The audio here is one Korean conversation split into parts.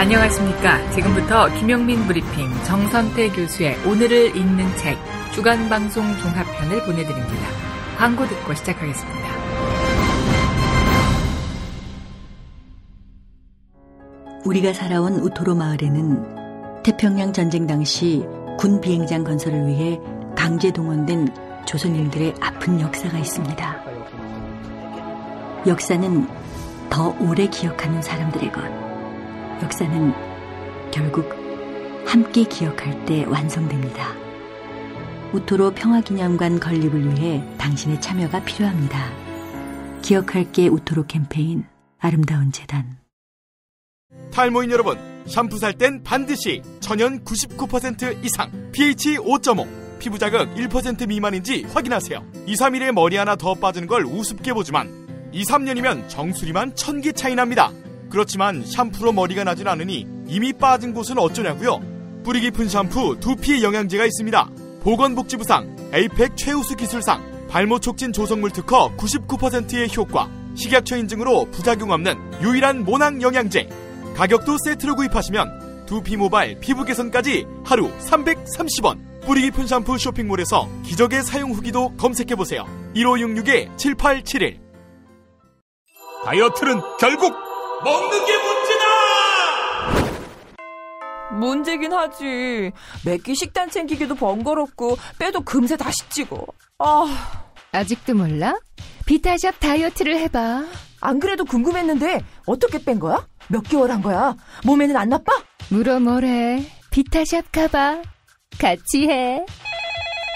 안녕하십니까. 지금부터 김용민 브리핑 정선태 교수의 오늘을 읽는 책 주간방송 종합편을 보내드립니다. 광고 듣고 시작하겠습니다. 우리가 살아온 우토로 마을에는 태평양 전쟁 당시 군 비행장 건설을 위해 강제 동원된 조선인들의 아픈 역사가 있습니다. 역사는 더 오래 기억하는 사람들의 것. 역사는 결국 함께 기억할 때 완성됩니다. 우토로 평화기념관 건립을 위해 당신의 참여가 필요합니다. 기억할게 우토로 캠페인 아름다운 재단. 탈모인 여러분, 샴푸 살 땐 반드시 천연 99% 이상 pH 5.5 피부 자극 1% 미만인지 확인하세요. 2, 3일에 머리 하나 더 빠지는 걸 우습게 보지만 2, 3년이면 정수리만 1000개 차이 납니다. 그렇지만 샴푸로 머리가 나진 않으니 이미 빠진 곳은 어쩌냐고요? 뿌리 깊은 샴푸 두피 영양제가 있습니다. 보건복지부상, 에이펙 최우수 기술상, 발모 촉진 조성물 특허 99%의 효과, 식약처 인증으로 부작용 없는 유일한 모낭 영양제. 가격도 세트로 구입하시면 두피 모발, 피부 개선까지 하루 330원. 뿌리 깊은 샴푸 쇼핑몰에서 기적의 사용 후기도 검색해보세요. 1566-7871. 다이어트는 결국 먹는 게 문제다! 문제긴 하지. 매끼 식단 챙기기도 번거롭고 빼도 금세 다시 찌고. 아직도 몰라? 비타샵 다이어트를 해봐. 안 그래도 궁금했는데 어떻게 뺀 거야? 몇 개월 한 거야? 몸에는 안 나빠? 물어 뭐래. 비타샵 가봐. 같이 해.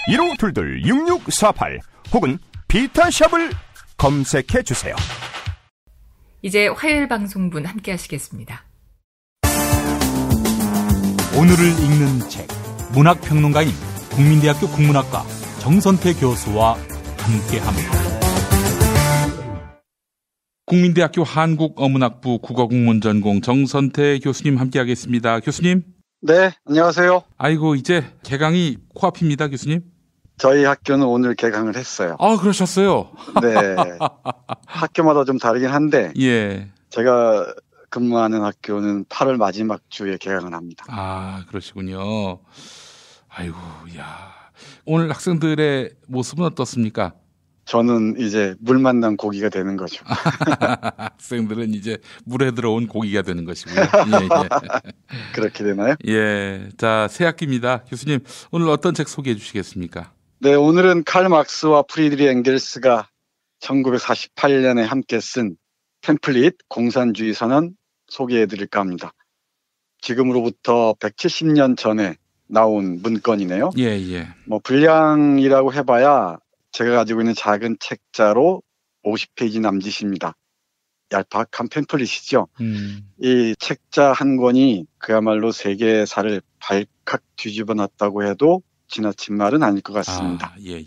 1522-6648 혹은 비타샵을 검색해주세요. 이제 화요일 방송분 함께 하시겠습니다. 오늘을 읽는 책, 문학평론가인 국민대학교 국문학과 정선태 교수와 함께합니다. 국민대학교 한국어문학부 국어국문 전공 정선태 교수님 함께하겠습니다. 교수님. 네, 안녕하세요. 아이고, 이제 개강이 코앞입니다, 교수님. 저희 학교는 오늘 개강을 했어요. 아, 그러셨어요? 네. 학교마다 좀 다르긴 한데, 예. 제가 근무하는 학교는 8월 마지막 주에 개강을 합니다. 아, 그러시군요. 아이고, 야. 오늘 학생들의 모습은 어떻습니까? 저는 이제 물 만난 고기가 되는 거죠. 학생들은 이제 물에 들어온 고기가 되는 것이고요. 예, 예. 그렇게 되나요? 예. 자, 새 학기입니다. 교수님, 오늘 어떤 책 소개해 주시겠습니까? 네, 오늘은 칼 막스와 프리드리 엥겔스가 1948년에 함께 쓴 팸플릿 공산주의 선언 소개해 드릴까 합니다. 지금으로부터 170년 전에 나온 문건이네요. 예, 예. 분량이라고 해봐야 제가 가지고 있는 작은 책자로 50페이지 남짓입니다. 얄팍한 팸플릿이죠. 이 책자 한 권이 그야말로 세계사를 발칵 뒤집어 놨다고 해도 지나친 말은 아닐 것 같습니다. 예, 예.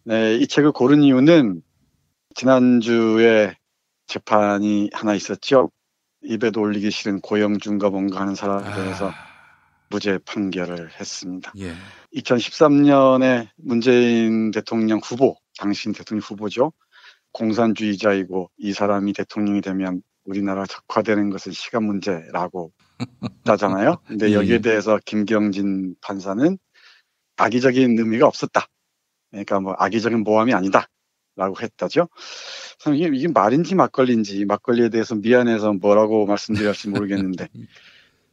네, 이 책을 고른 이유는 지난주에 재판이 하나 있었죠. 입에도 올리기 싫은 고영준과 뭔가 하는 사람에 대해서 무죄 판결을 했습니다. 예. 2013년에 문재인 대통령 후보, 당신 대통령 후보죠. 공산주의자이고 이 사람이 대통령이 되면 우리나라가 적화되는 것은 시간 문제라고 하잖아요. 근데 여기에 대해서 김경진 판사는 악의적인 의미가 없었다. 그러니까 악의적인 모함이 아니다. 라고 했다죠. 이게 말인지 막걸리인지, 막걸리에 대해서 미안해서 뭐라고 말씀드려야 할지 모르겠는데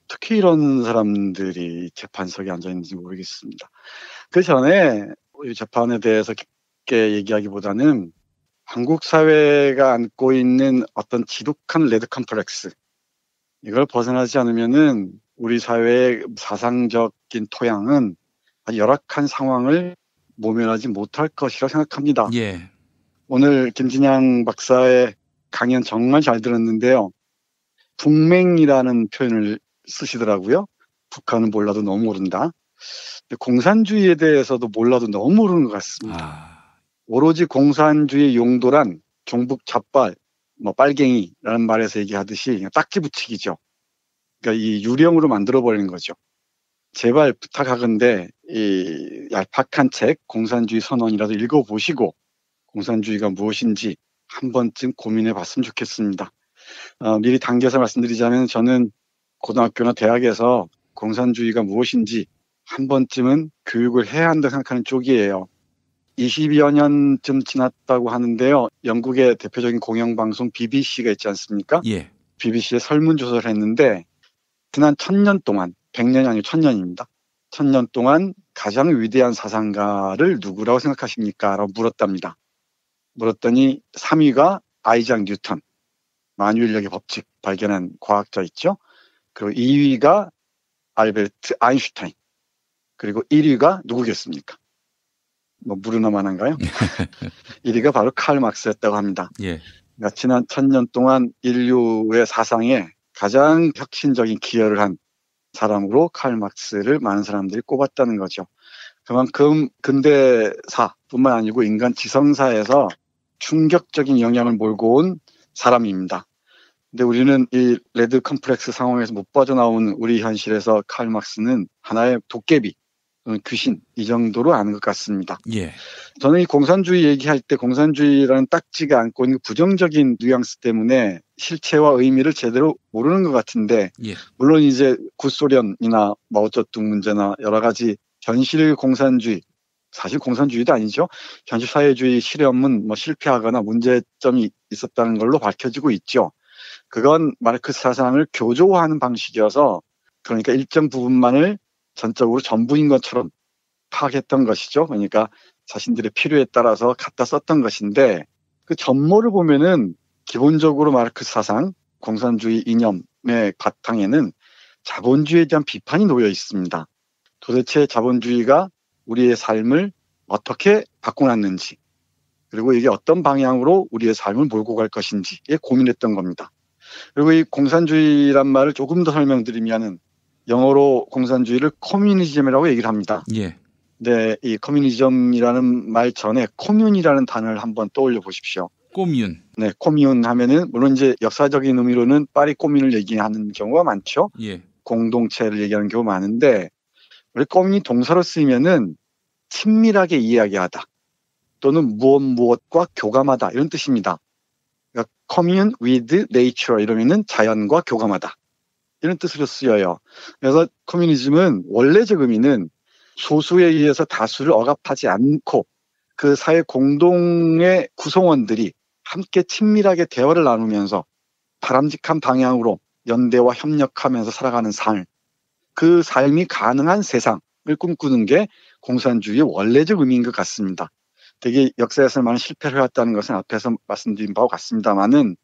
특히 이런 사람들이 재판석에 앉아있는지 모르겠습니다. 그 전에 이 재판에 대해서 깊게 얘기하기보다는 한국 사회가 안고 있는 어떤 지독한 레드 컴플렉스, 이걸 벗어나지 않으면은 우리 사회의 사상적인 토양은 아주 열악한 상황을 모면하지 못할 것이라고 생각합니다. 예. 오늘 김진양 박사의 강연 정말 잘 들었는데요. 북맹이라는 표현을 쓰시더라고요. 북한은 몰라도 너무 모른다. 공산주의에 대해서도 몰라도 너무 모르는 것 같습니다. 오로지 공산주의 용도란 종북 잡발, 빨갱이라는 말에서 얘기하듯이 그냥 딱지 붙이기죠. 그러니까 이 유령으로 만들어버리는 거죠. 제발 부탁하건대 이 얄팍한 책 공산주의 선언이라도 읽어보시고 공산주의가 무엇인지 한 번쯤 고민해 봤으면 좋겠습니다. 미리 당겨서 말씀드리자면 저는 고등학교나 대학에서 공산주의가 무엇인지 한 번쯤은 교육을 해야 한다고 생각하는 쪽이에요. 20여 년쯤 지났다고 하는데요. 영국의 대표적인 공영방송 BBC가 있지 않습니까? 예. BBC에 설문조사를 했는데 지난 1000년 동안, 100년이 아니고 1000년입니다. 1000년 동안 가장 위대한 사상가를 누구라고 생각하십니까? 라고 물었답니다. 물었더니 3위가 아이작 뉴턴, 만유인력의 법칙 발견한 과학자 있죠. 그리고 2위가 알베르트 아인슈타인, 그리고 1위가 누구겠습니까? 뭐 무르나만한가요? 1위가 바로 칼 막스였다고 합니다. 예. 그러니까 지난 1000년 동안 인류의 사상에 가장 혁신적인 기여를 한 사람으로 칼 막스를 많은 사람들이 꼽았다는 거죠. 그만큼 근대사뿐만 아니고 인간 지성사에서 충격적인 영향을 몰고 온 사람입니다. 근데 우리는 이 레드 컴플렉스 상황에서 못 빠져나오는 우리 현실에서 칼 막스는 하나의 도깨비, 귀신 이 정도로 아는 것 같습니다. 예. 저는 이 공산주의 얘기할 때 공산주의라는 딱지가 안고 있는 부정적인 뉘앙스 때문에 실체와 의미를 제대로 모르는 것 같은데 예. 물론 이제 구소련이나 마오쩌둥 문제나 여러 가지 현실 공산주의, 사실 공산주의도 아니죠. 현실 사회주의 실험은 뭐 실패하거나 문제점이 있었다는 걸로 밝혀지고 있죠. 그건 마르크스 사상을 교조화하는 방식이어서 그러니까 일정 부분만을 전적으로 전부인 것처럼 파악했던 것이죠. 그러니까 자신들의 필요에 따라서 갖다 썼던 것인데 그 전모를 보면은 기본적으로 마르크스 사상, 공산주의 이념의 바탕에는 자본주의에 대한 비판이 놓여 있습니다. 도대체 자본주의가 우리의 삶을 어떻게 바꿔놨는지 그리고 이게 어떤 방향으로 우리의 삶을 몰고 갈 것인지에 고민했던 겁니다. 그리고 이 공산주의란 말을 조금 더 설명드리면은 영어로 공산주의를 커뮤니즘이라고 얘기를 합니다. 예. 네, 이 커뮤니즘이라는 말 전에 코뮌이라는 단어를 한번 떠올려 보십시오. 꼬뮌. 네, 코뮌 하면은 물론 이제 역사적인 의미로는 파리 코뮌을 얘기하는 경우가 많죠. 예. 공동체를 얘기하는 경우가 많은데 우리 코뮌이 동사로 쓰이면은 친밀하게 이야기하다 또는 무엇과 교감하다 이런 뜻입니다. 그러니까 commune with nature 이러면은 자연과 교감하다 이런 뜻으로 쓰여요. 그래서 커뮤니즘은 원래적 의미는 소수에 의해서 다수를 억압하지 않고 그 사회 공동의 구성원들이 함께 친밀하게 대화를 나누면서 바람직한 방향으로 연대와 협력하면서 살아가는 삶, 그 삶이 가능한 세상을 꿈꾸는 게 공산주의의 원래적 의미인 것 같습니다. 되게 역사에서 많은 실패를 해왔다는 것은 앞에서 말씀드린 바와 같습니다만은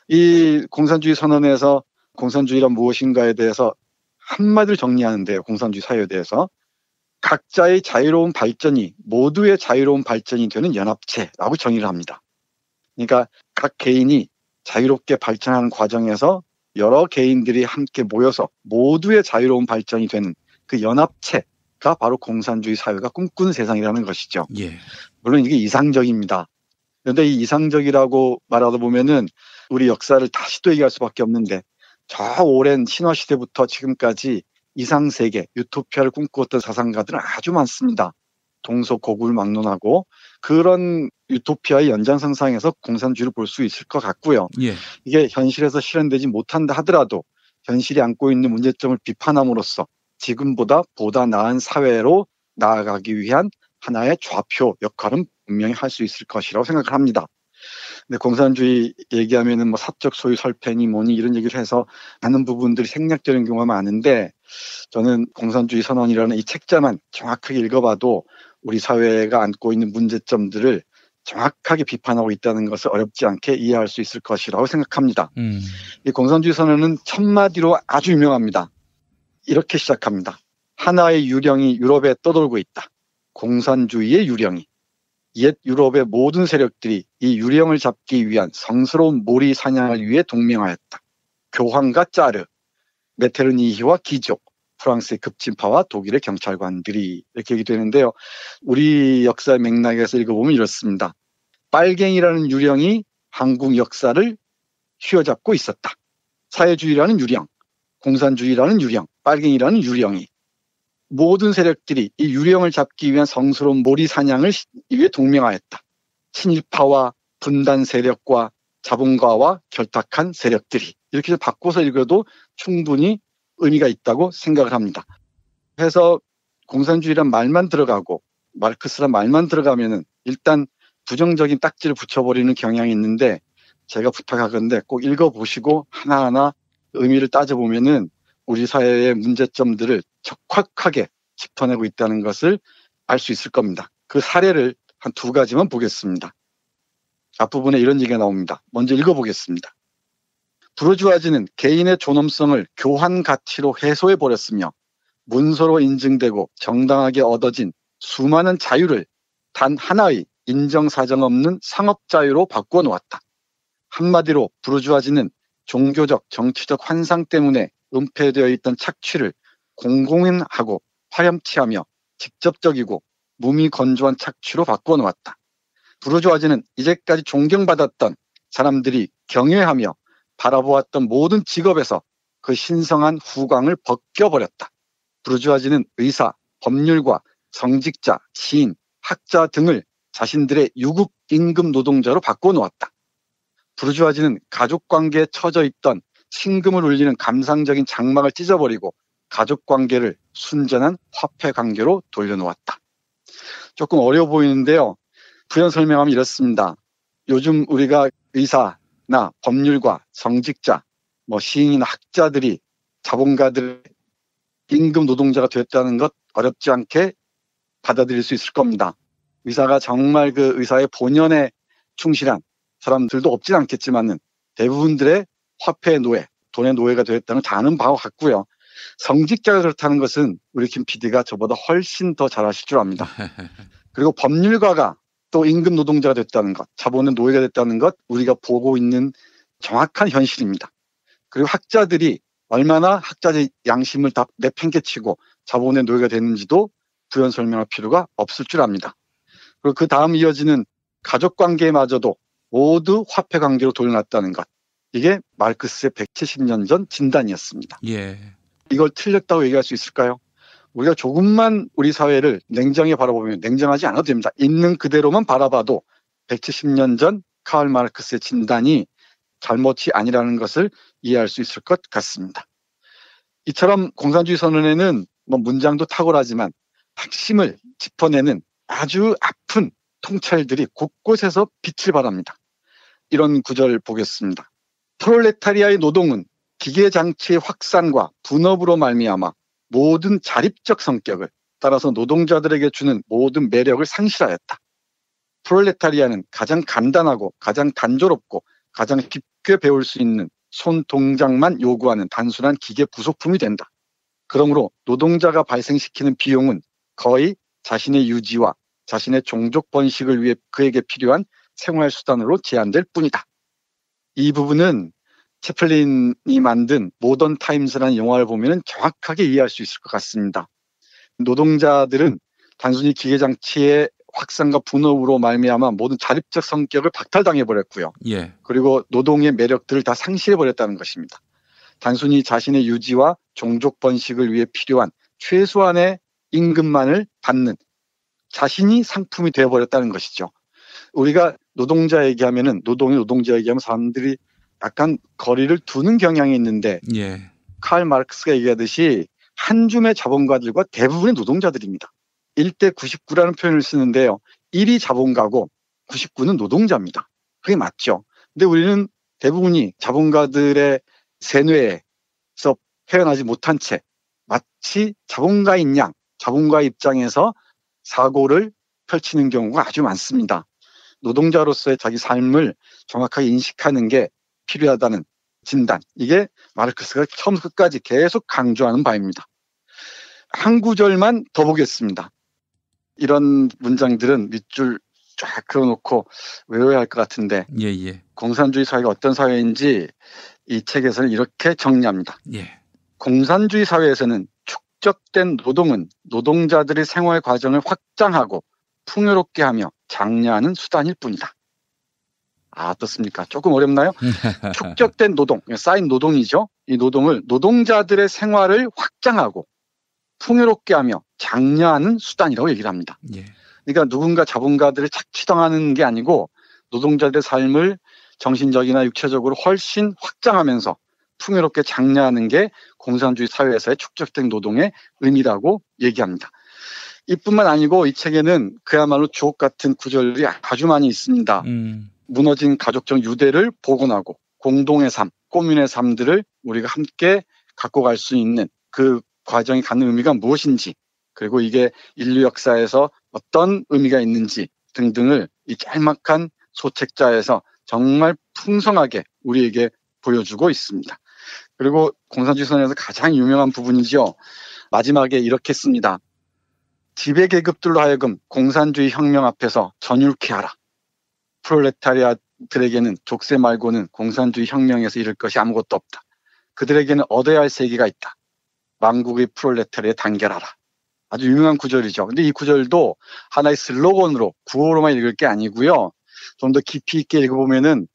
이 공산주의 선언에서 공산주의란 무엇인가에 대해서 한마디로 정리하는데요. 공산주의 사회에 대해서 각자의 자유로운 발전이 모두의 자유로운 발전이 되는 연합체라고 정의를 합니다. 그러니까 각 개인이 자유롭게 발전하는 과정에서 여러 개인들이 함께 모여서 모두의 자유로운 발전이 되는 그 연합체가 바로 공산주의 사회가 꿈꾸는 세상이라는 것이죠. 예. 물론 이게 이상적입니다. 그런데 이 이상적이라고 말하다 보면은 우리 역사를 다시 또 얘기할 수밖에 없는데 저 오랜 신화시대부터 지금까지 이상세계, 유토피아를 꿈꾸었던 사상가들은 아주 많습니다. 동서고구를 막론하고 그런 유토피아의 연장선상에서 공산주의를 볼 수 있을 것 같고요. 예. 이게 현실에서 실현되지 못한다 하더라도 현실이 안고 있는 문제점을 비판함으로써 지금보다 보다 나은 사회로 나아가기 위한 하나의 좌표 역할은 분명히 할 수 있을 것이라고 생각을 합니다. 근데 공산주의 얘기하면은 뭐 사적 소유 설패니 뭐니 이런 얘기를 해서 많은 부분들이 생략되는 경우가 많은데 저는 공산주의 선언이라는 이 책자만 정확하게 읽어봐도 우리 사회가 안고 있는 문제점들을 정확하게 비판하고 있다는 것을 어렵지 않게 이해할 수 있을 것이라고 생각합니다. 이 공산주의 선언은 첫마디로 아주 유명합니다. 이렇게 시작합니다. 하나의 유령이 유럽에 떠돌고 있다. 공산주의의 유령이. 옛 유럽의 모든 세력들이 이 유령을 잡기 위한 성스러운 몰이 사냥을 위해 동맹하였다. 교황과 짜르, 메테르니히와 귀족, 프랑스의 급진파와 독일의 경찰관들이 이렇게 얘기되는데요. 우리 역사의 맥락에서 읽어보면 이렇습니다. 빨갱이라는 유령이 한국 역사를 휘어잡고 있었다. 사회주의라는 유령, 공산주의라는 유령, 빨갱이라는 유령이 모든 세력들이 이 유령을 잡기 위한 성스러운 몰이 사냥을 위해 동맹하였다. 친일파와 분단 세력과 자본가와 결탁한 세력들이 이렇게 바꿔서 읽어도 충분히 의미가 있다고 생각을 합니다. 그래서 공산주의란 말만 들어가고 마르크스란 말만 들어가면은 일단 부정적인 딱지를 붙여버리는 경향이 있는데, 제가 부탁하건대 꼭 읽어보시고 하나하나 의미를 따져보면은 우리 사회의 문제점들을 적확하게 짚어내고 있다는 것을 알 수 있을 겁니다. 그 사례를 한 2가지만 보겠습니다. 앞부분에 이런 얘기가 나옵니다. 먼저 읽어보겠습니다. 부르주아지는 개인의 존엄성을 교환 가치로 해소해버렸으며 문서로 인증되고 정당하게 얻어진 수많은 자유를 단 하나의 인정사정 없는 상업자유로 바꾸어 놓았다. 한마디로 부르주아지는 종교적, 정치적 환상 때문에 은폐되어 있던 착취를 공공연하고 파렴치하며 직접적이고 몸이 건조한 착취로 바꾸어 놓았다. 부르주아지는 이제까지 존경받았던 사람들이 경외하며 바라보았던 모든 직업에서 그 신성한 후광을 벗겨버렸다. 부르주아지는 의사, 법률가, 성직자, 시인, 학자 등을 자신들의 유급 임금 노동자로 바꿔놓았다. 부르주아지는 가족관계에 처져 있던 신금을 울리는 감상적인 장막을 찢어버리고 가족관계를 순전한 화폐관계로 돌려놓았다. 조금 어려워 보이는데요. 부연 설명하면 이렇습니다. 요즘 우리가 의사나 법률가, 성직자, 시인이나 학자들이 자본가들의 임금 노동자가 됐다는 것 어렵지 않게 받아들일 수 있을 겁니다. 의사가 정말 그 의사의 본연에 충실한 사람들도 없진 않겠지만은 대부분들의 화폐의 노예, 돈의 노예가 되었다는 다 아는 바와 같고요. 성직자가 그렇다는 것은 우리 김 PD가 저보다 훨씬 더 잘 아실 줄 압니다. 그리고 법률가가 또 임금 노동자가 됐다는 것, 자본의 노예가 됐다는 것, 우리가 보고 있는 정확한 현실입니다. 그리고 학자들이 얼마나 학자의 양심을 다 내팽개치고 자본의 노예가 됐는지도 부연 설명할 필요가 없을 줄 압니다. 그리고 그 다음 이어지는 가족관계마저도 모두 화폐관계로 돌려놨다는 것. 이게 마르크스의 170년 전 진단이었습니다. 예. 이걸 틀렸다고 얘기할 수 있을까요? 우리가 조금만 우리 사회를 냉정히 바라보면, 냉정하지 않아도 됩니다. 있는 그대로만 바라봐도 170년 전 카를 마르크스의 진단이 잘못이 아니라는 것을 이해할 수 있을 것 같습니다. 이처럼 공산주의 선언에는 문장도 탁월하지만 핵심을 짚어내는 아주 아픈 통찰들이 곳곳에서 빛을 발합니다. 이런 구절 보겠습니다. 프롤레타리아의 노동은 기계장치의 확산과 분업으로 말미암아 모든 자립적 성격을, 따라서 노동자들에게 주는 모든 매력을 상실하였다. 프롤레타리아는 가장 간단하고 가장 단조롭고 가장 깊게 배울 수 있는 손 동작만 요구하는 단순한 기계 부속품이 된다. 그러므로 노동자가 발생시키는 비용은 거의 자신의 유지와 자신의 종족 번식을 위해 그에게 필요한 생활수단으로 제한될 뿐이다. 이 부분은 채플린이 만든 모던 타임스라는 영화를 보면 정확하게 이해할 수 있을 것 같습니다. 노동자들은 단순히 기계장치의 확산과 분업으로 말미암아 모든 자립적 성격을 박탈당해버렸고요. 예. 그리고 노동의 매력들을 다 상실해버렸다는 것입니다. 단순히 자신의 유지와 종족 번식을 위해 필요한 최소한의 임금만을 받는 자신이 상품이 되어버렸다는 것이죠. 우리가 노동자 얘기하면은, 노동자 얘기하면 사람들이 약간 거리를 두는 경향이 있는데, 예. 칼 마르크스가 얘기하듯이 한 줌의 자본가들과 대부분의 노동자들입니다. 1대 99라는 표현을 쓰는데요. 1이 자본가고 99는 노동자입니다. 그게 맞죠. 근데 우리는 대부분이 자본가들의 세뇌에서 헤어나지 못한 채 마치 자본가인 양, 자본가의 입장에서 사고를 펼치는 경우가 아주 많습니다. 노동자로서의 자기 삶을 정확하게 인식하는 게 필요하다는 진단. 이게 마르크스가 처음부터 끝까지 계속 강조하는 바입니다. 한 구절만 더 보겠습니다. 이런 문장들은 밑줄 쫙 그려놓고 외워야 할 것 같은데, 예. 공산주의 사회가 어떤 사회인지 이 책에서는 이렇게 정리합니다. 예. 공산주의 사회에서는 축적된 노동은 노동자들의 생활 과정을 확장하고 풍요롭게 하며 장려하는 수단일 뿐이다. 어떻습니까? 조금 어렵나요? 축적된 노동, 쌓인 노동이죠. 이 노동을 노동자들의 생활을 확장하고 풍요롭게 하며 장려하는 수단이라고 얘기를 합니다. 예. 그러니까 누군가 자본가들을 착취당하는 게 아니고 노동자들의 삶을 정신적이나 육체적으로 훨씬 확장하면서 풍요롭게 장려하는 게 공산주의 사회에서의 축적된 노동의 의미라고 얘기합니다. 이뿐만 아니고 이 책에는 그야말로 주옥 같은 구절이 아주 많이 있습니다. 무너진 가족적 유대를 복원하고 공동의 삶, 꼬민의 삶들을 우리가 함께 갖고 갈 수 있는 그 과정이 갖는 의미가 무엇인지, 그리고 이게 인류 역사에서 어떤 의미가 있는지 등등을 이 짤막한 소책자에서 정말 풍성하게 우리에게 보여주고 있습니다. 그리고 공산주의 선언에서 가장 유명한 부분이죠. 마지막에 이렇게 씁니다. 지배계급들로 하여금 공산주의 혁명 앞에서 전율케 하라. 프롤레타리아들에게는 족쇄 말고는 공산주의 혁명에서 이룰 것이 아무것도 없다. 그들에게는 얻어야 할 세계가 있다. 만국의 프롤레타리아에 단결하라. 아주 유명한 구절이죠. 근데 이 구절도 하나의 슬로건으로 구호로만 읽을 게 아니고요. 좀 더 깊이 있게 읽어보면은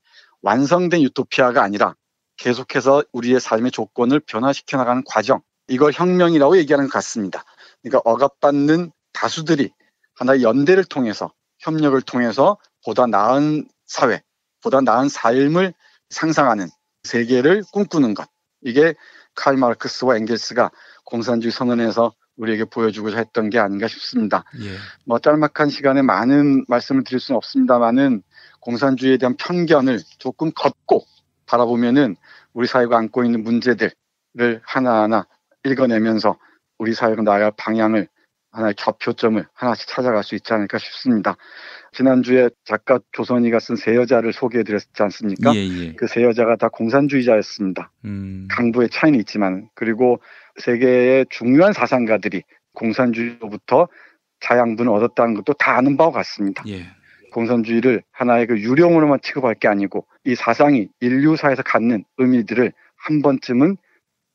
완성된 유토피아가 아니라 계속해서 우리의 삶의 조건을 변화시켜 나가는 과정, 이걸 혁명이라고 얘기하는 것 같습니다. 그러니까 억압받는 다수들이 하나의 연대를 통해서, 협력을 통해서 보다 나은 사회, 보다 나은 삶을 상상하는 세계를 꿈꾸는 것. 이게 칼 마르크스와 엥겔스가 공산주의 선언에서 우리에게 보여주고자 했던 게 아닌가 싶습니다. 뭐 짤막한 시간에 많은 말씀을 드릴 수는 없습니다만은 공산주의에 대한 편견을 조금 걷고 바라보면은 우리 사회가 안고 있는 문제들을 하나하나 읽어내면서 우리 사회가 나아갈 방향을, 하나의 겹표점을 하나씩 찾아갈 수 있지 않을까 싶습니다. 지난주에 작가 조선이가 쓴 세 여자를 소개해드렸지 않습니까? 그 세 여자가 다 공산주의자였습니다. 강도의 차이는 있지만, 그리고 세계의 중요한 사상가들이 공산주의로부터 자양분을 얻었다는 것도 다 아는 바와 같습니다. 공산주의를 하나의 그 유령으로만 취급할 게 아니고 이 사상이 인류사에서 갖는 의미들을 한 번쯤은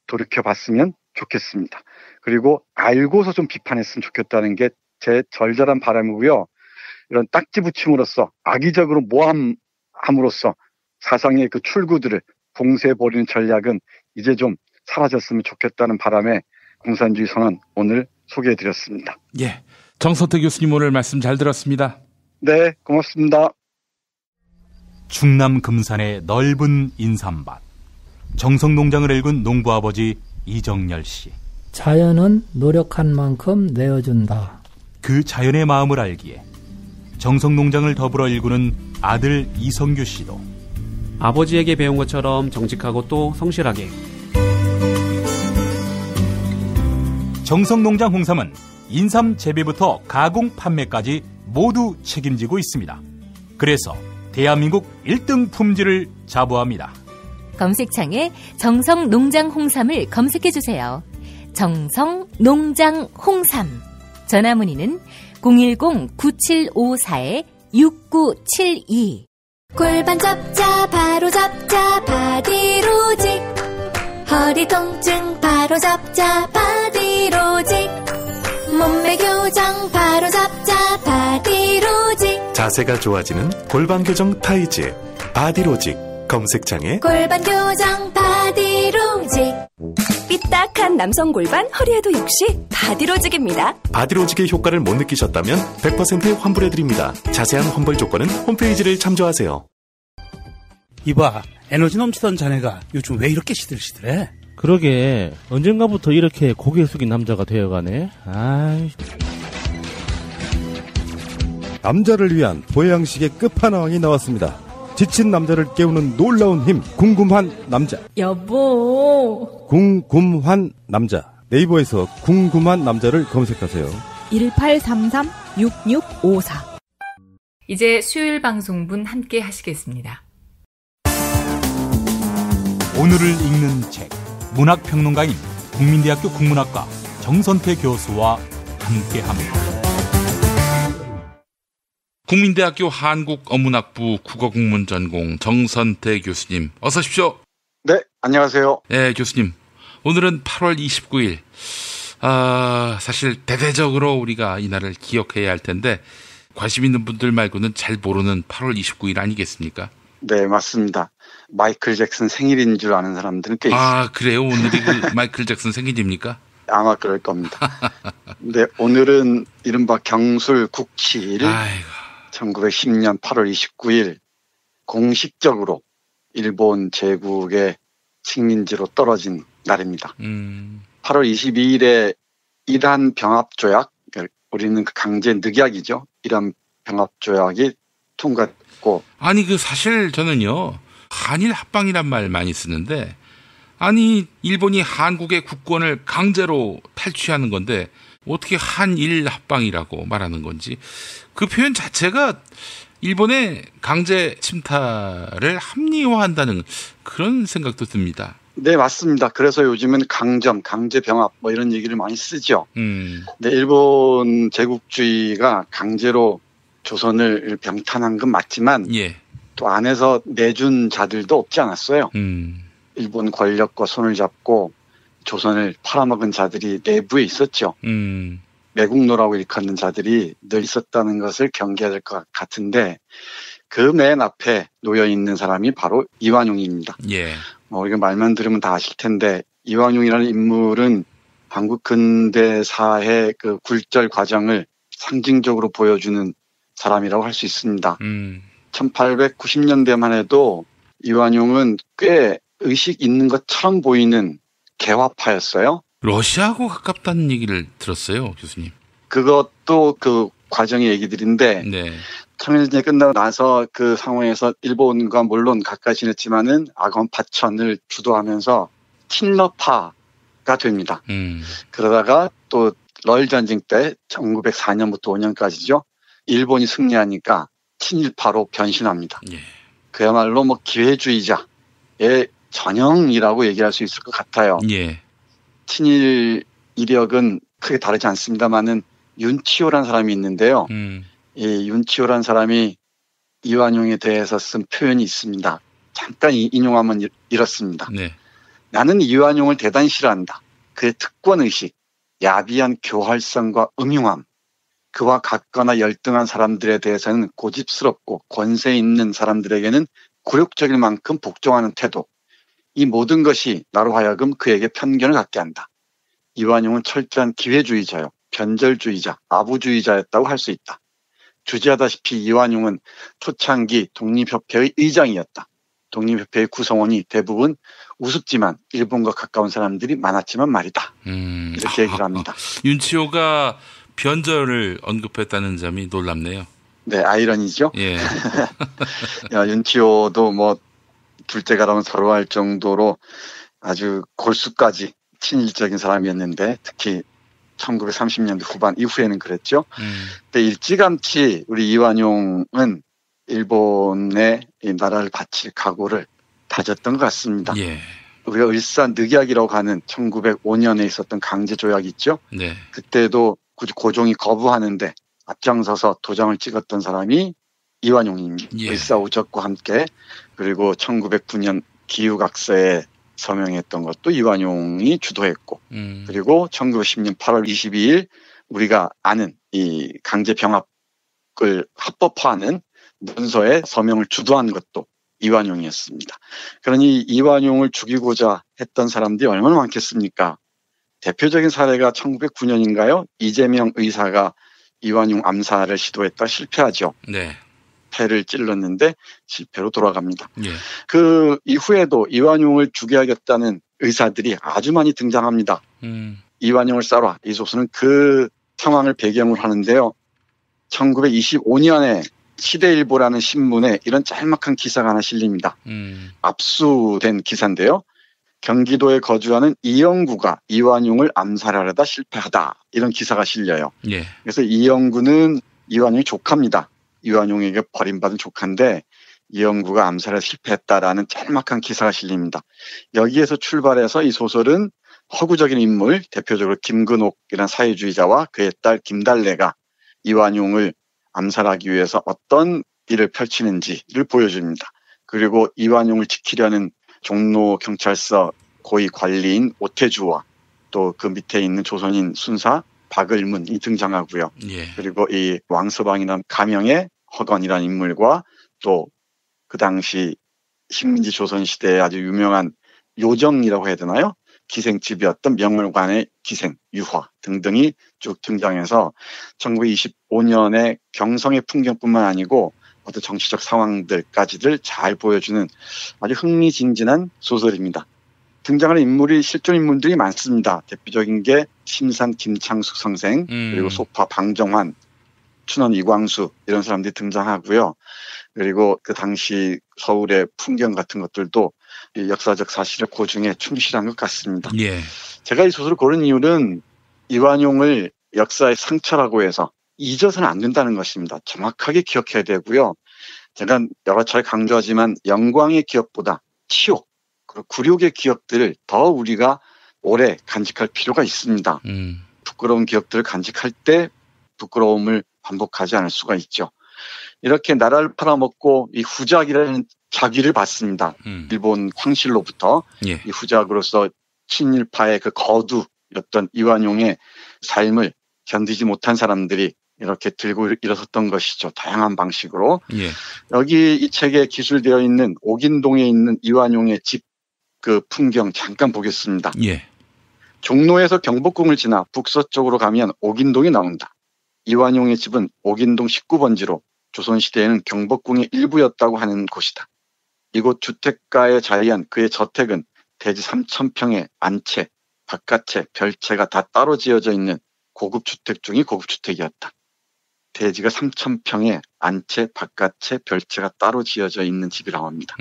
돌이켜봤으면 좋겠습니다. 그리고 알고서 좀 비판했으면 좋겠다는 게 제 절절한 바람이고요. 이런 딱지 붙임으로써 악의적으로 모함함으로써 사상의 그 출구들을 봉쇄해버리는 전략은 이제 좀 사라졌으면 좋겠다는 바람에 공산주의 선언 오늘 소개해드렸습니다. 예, 정선태 교수님 오늘 말씀 잘 들었습니다. 네, 고맙습니다. 충남 금산의 넓은 인삼밭, 정성농장을 일군 농부아버지 이정열 씨. 자연은 노력한 만큼 내어준다. 그 자연의 마음을 알기에 정성농장을 더불어 일구는 아들 이성규 씨도 아버지에게 배운 것처럼 정직하고 또 성실하게. 정성농장 홍삼은 인삼 재배부터 가공 판매까지 모두 책임지고 있습니다. 그래서 대한민국 1등 품질을 자부합니다. 검색창에 정성농장 홍삼을 검색해주세요. 정성농장 홍삼. 전화문의는 010-9754-6972. 골반 잡자 바로 잡자 바디로직. 허리 통증 바로 잡자 바디로직. 몸매 교정 바로 잡자 바디로직. 자세가 좋아지는 골반 교정 타이즈 바디로직. 검색창에 골반 교정 바디로직. 삐딱한 남성 골반, 허리에도 역시 바디로직입니다. 바디로직의 효과를 못 느끼셨다면 100% 환불해드립니다. 자세한 환불 조건은 홈페이지를 참조하세요. 이봐, 에너지 넘치던 자네가 요즘 왜 이렇게 시들시들해? 그러게, 언젠가부터 이렇게 고개 숙인 남자가 되어가네. 아이. 남자를 위한 보양식의 끝판왕이 나왔습니다. 지친 남자를 깨우는 놀라운 힘, 궁금한 남자. 여보. 궁금한 남자. 네이버에서 궁금한 남자를 검색하세요. 1833-6654. 이제 수요일 방송분 함께 하시겠습니다. 오늘을 읽는 책, 문학평론가인 국민대학교 국문학과 정선태 교수와 함께합니다. 국민대학교 한국어문학부 국어국문전공 정선태 교수님, 어서 오십시오. 네, 안녕하세요. 네, 교수님. 오늘은 8월 29일. 사실 대대적으로 우리가 이날을 기억해야 할 텐데 관심 있는 분들 말고는 잘 모르는 8월 29일 아니겠습니까? 네, 맞습니다. 마이클 잭슨 생일인 줄 아는 사람들은 꽤 있습니다. 아, 그래요? 오늘이 그 마이클 잭슨 생일입니까? 아마 그럴 겁니다. 근데 오늘은 이른바 경술 국치일. 아이고. 1910년 8월 29일 공식적으로 일본 제국의 식민지로 떨어진 날입니다. 8월 22일에 이란 병합조약, 우리는 그 강제 늑약이죠. 이란 병합조약이 통과했고. 아니 사실 저는요 한일 합방이란 말 많이 쓰는데 아니 일본이 한국의 국권을 강제로 탈취하는 건데 어떻게 한일 합방이라고 말하는 건지 그 표현 자체가 일본의 강제 침탈을 합리화한다는 그런 생각도 듭니다. 네, 맞습니다. 그래서 요즘은 강점, 강제병합 뭐 이런 얘기를 많이 쓰죠. 근데 일본 제국주의가 강제로 조선을 병탄한 건 맞지만 또 안에서 내준 자들도 없지 않았어요. 일본 권력과 손을 잡고 조선을 팔아먹은 자들이 내부에 있었죠. 매국노라고 일컫는 자들이 늘 있었다는 것을 경계해야 될 것 같은데 그 맨 앞에 놓여 있는 사람이 바로 이완용입니다. 이거 말만 들으면 다 아실 텐데 이완용이라는 인물은 한국 근대사의 그 굴절 과정을 상징적으로 보여주는 사람이라고 할 수 있습니다. 1890년대만 해도 이완용은 꽤 의식 있는 것처럼 보이는 개화파였어요. 러시아하고 가깝다는 얘기를 들었어요, 교수님. 그것도 그 과정의 얘기들인데 청일전쟁이 끝나고 나서 그 상황에서 일본과 물론 가까이 지냈지만은 아건 파천을 주도하면서 친러파가 됩니다. 그러다가 또 러일 전쟁 때 1904년부터 5년까지죠. 일본이 승리하니까 친일파로 변신합니다. 그야말로 뭐 기회주의자의 전형이라고 얘기할 수 있을 것 같아요. 친일 이력은 크게 다르지 않습니다만은 윤치호라는 사람이 있는데요. 이 윤치호라는 사람이 이완용에 대해서 쓴 표현이 있습니다. 잠깐 인용하면 이렇습니다. 나는 이완용을 대단히 싫어한다. 그의 특권의식, 야비한 교활성과 음흉함, 그와 같거나 열등한 사람들에 대해서는 고집스럽고 권세 있는 사람들에게는 굴욕적일 만큼 복종하는 태도, 이 모든 것이 나로 하여금 그에게 편견을 갖게 한다. 이완용은 철저한 기회주의자요, 변절주의자, 아부주의자였다고 할 수 있다. 주지하다시피 이완용은 초창기 독립협회의 의장이었다. 독립협회의 구성원이 대부분 우습지만 일본과 가까운 사람들이 많았지만 말이다. 이렇게 얘기를 합니다. 윤치호가 변절을 언급했다는 점이 놀랍네요. 네, 아이러니죠. 윤치호도 뭐 둘째가라면 서로 할 정도로 아주 골수까지 친일적인 사람이었는데 특히 1930년대 후반 이후에는 그랬죠. 근데 일찌감치 우리 이완용은 일본의 이 나라를 바칠 각오를 다졌던 것 같습니다. 우리가 을사늑약이라고 하는 1905년에 있었던 강제조약이 있죠. 그때도 고종이 거부하는데 앞장서서 도장을 찍었던 사람이 이완용입니다. 을사오적과 함께. 그리고 1909년 기후각서에 서명했던 것도 이완용이 주도했고, 그리고 1910년 8월 22일 우리가 아는 이 강제병합을 합법화하는 문서에 서명을 주도한 것도 이완용이었습니다. 그러니 이완용을 죽이고자 했던 사람들이 얼마나 많겠습니까? 대표적인 사례가 1909년인가요? 이재명 의사가 이완용 암살을 시도했다 실패하죠. 폐를 찔렀는데 실패로 돌아갑니다. 그 이후에도 이완용을 죽여야겠다는 의사들이 아주 많이 등장합니다. 이완용을 쏴라. 이 소설은 그 상황을 배경으로 하는데요. 1925년에 시대일보라는 신문에 이런 짤막한 기사가 하나 실립니다. 압수된 기사인데요. 경기도에 거주하는 이영구가 이완용을 암살하려다 실패하다. 이런 기사가 실려요. 그래서 이영구는 이완용이 조카입니다. 이완용에게 버림받은 조카인데 이영구가 암살에 실패했다라는 짤막한 기사가 실립니다. 여기에서 출발해서 이 소설은 허구적인 인물, 대표적으로 김근옥이라는 사회주의자와 그의 딸 김달래가 이완용을 암살하기 위해서 어떤 일을 펼치는지를 보여줍니다. 그리고 이완용을 지키려는 종로 경찰서 고위 관리인 오태주와 또 그 밑에 있는 조선인 순사 박을문이 등장하고요. 그리고 이 왕서방이라는 가명의 허건이라는 인물과 또 그 당시 식민지 조선시대에 아주 유명한 요정이라고 해야 되나요? 기생집이었던 명월관의 기생, 유화 등등이 쭉 등장해서 1925년의 경성의 풍경뿐만 아니고 어떤 정치적 상황들까지를 잘 보여주는 아주 흥미진진한 소설입니다. 등장하는 인물이 실존 인물들이 많습니다. 대표적인 게 심산 김창숙 선생, 그리고 소파 방정환, 춘원 이광수 이런 사람들이 등장하고요. 그리고 그 당시 서울의 풍경 같은 것들도 이 역사적 사실을 고증에 충실한 것 같습니다. 예. 제가 이 소설을 고른 이유는 이완용을 역사의 상처라고 해서 잊어서는 안 된다는 것입니다. 정확하게 기억해야 되고요. 제가 여러 차례 강조하지만 영광의 기억보다 치욕, 그리고 굴욕의 기억들을 더 우리가 오래 간직할 필요가 있습니다. 부끄러운 기억들을 간직할 때 부끄러움을 반복하지 않을 수가 있죠. 이렇게 나라를 팔아먹고 이 후작이라는 자기를 받습니다. 일본 황실로부터 이 후작으로서 친일파의 그 거두였던 이완용의 삶을 견디지 못한 사람들이 이렇게 들고 일어섰던 것이죠. 다양한 방식으로. 예. 여기 이 책에 기술되어 있는 옥인동에 있는 이완용의 집 그 풍경 잠깐 보겠습니다. 예. 종로에서 경복궁을 지나 북서쪽으로 가면 옥인동이 나온다. 이완용의 집은 옥인동 19번지로 조선시대에는 경복궁의 일부였다고 하는 곳이다. 이곳 주택가에 자리한 그의 저택은 대지 3,000평의 안채, 바깥채, 별채가 다 따로 지어져 있는 고급 주택 중의 고급 주택이었다. 대지가 3,000평의 안채, 바깥채, 별채가 따로 지어져 있는 집이라고 합니다.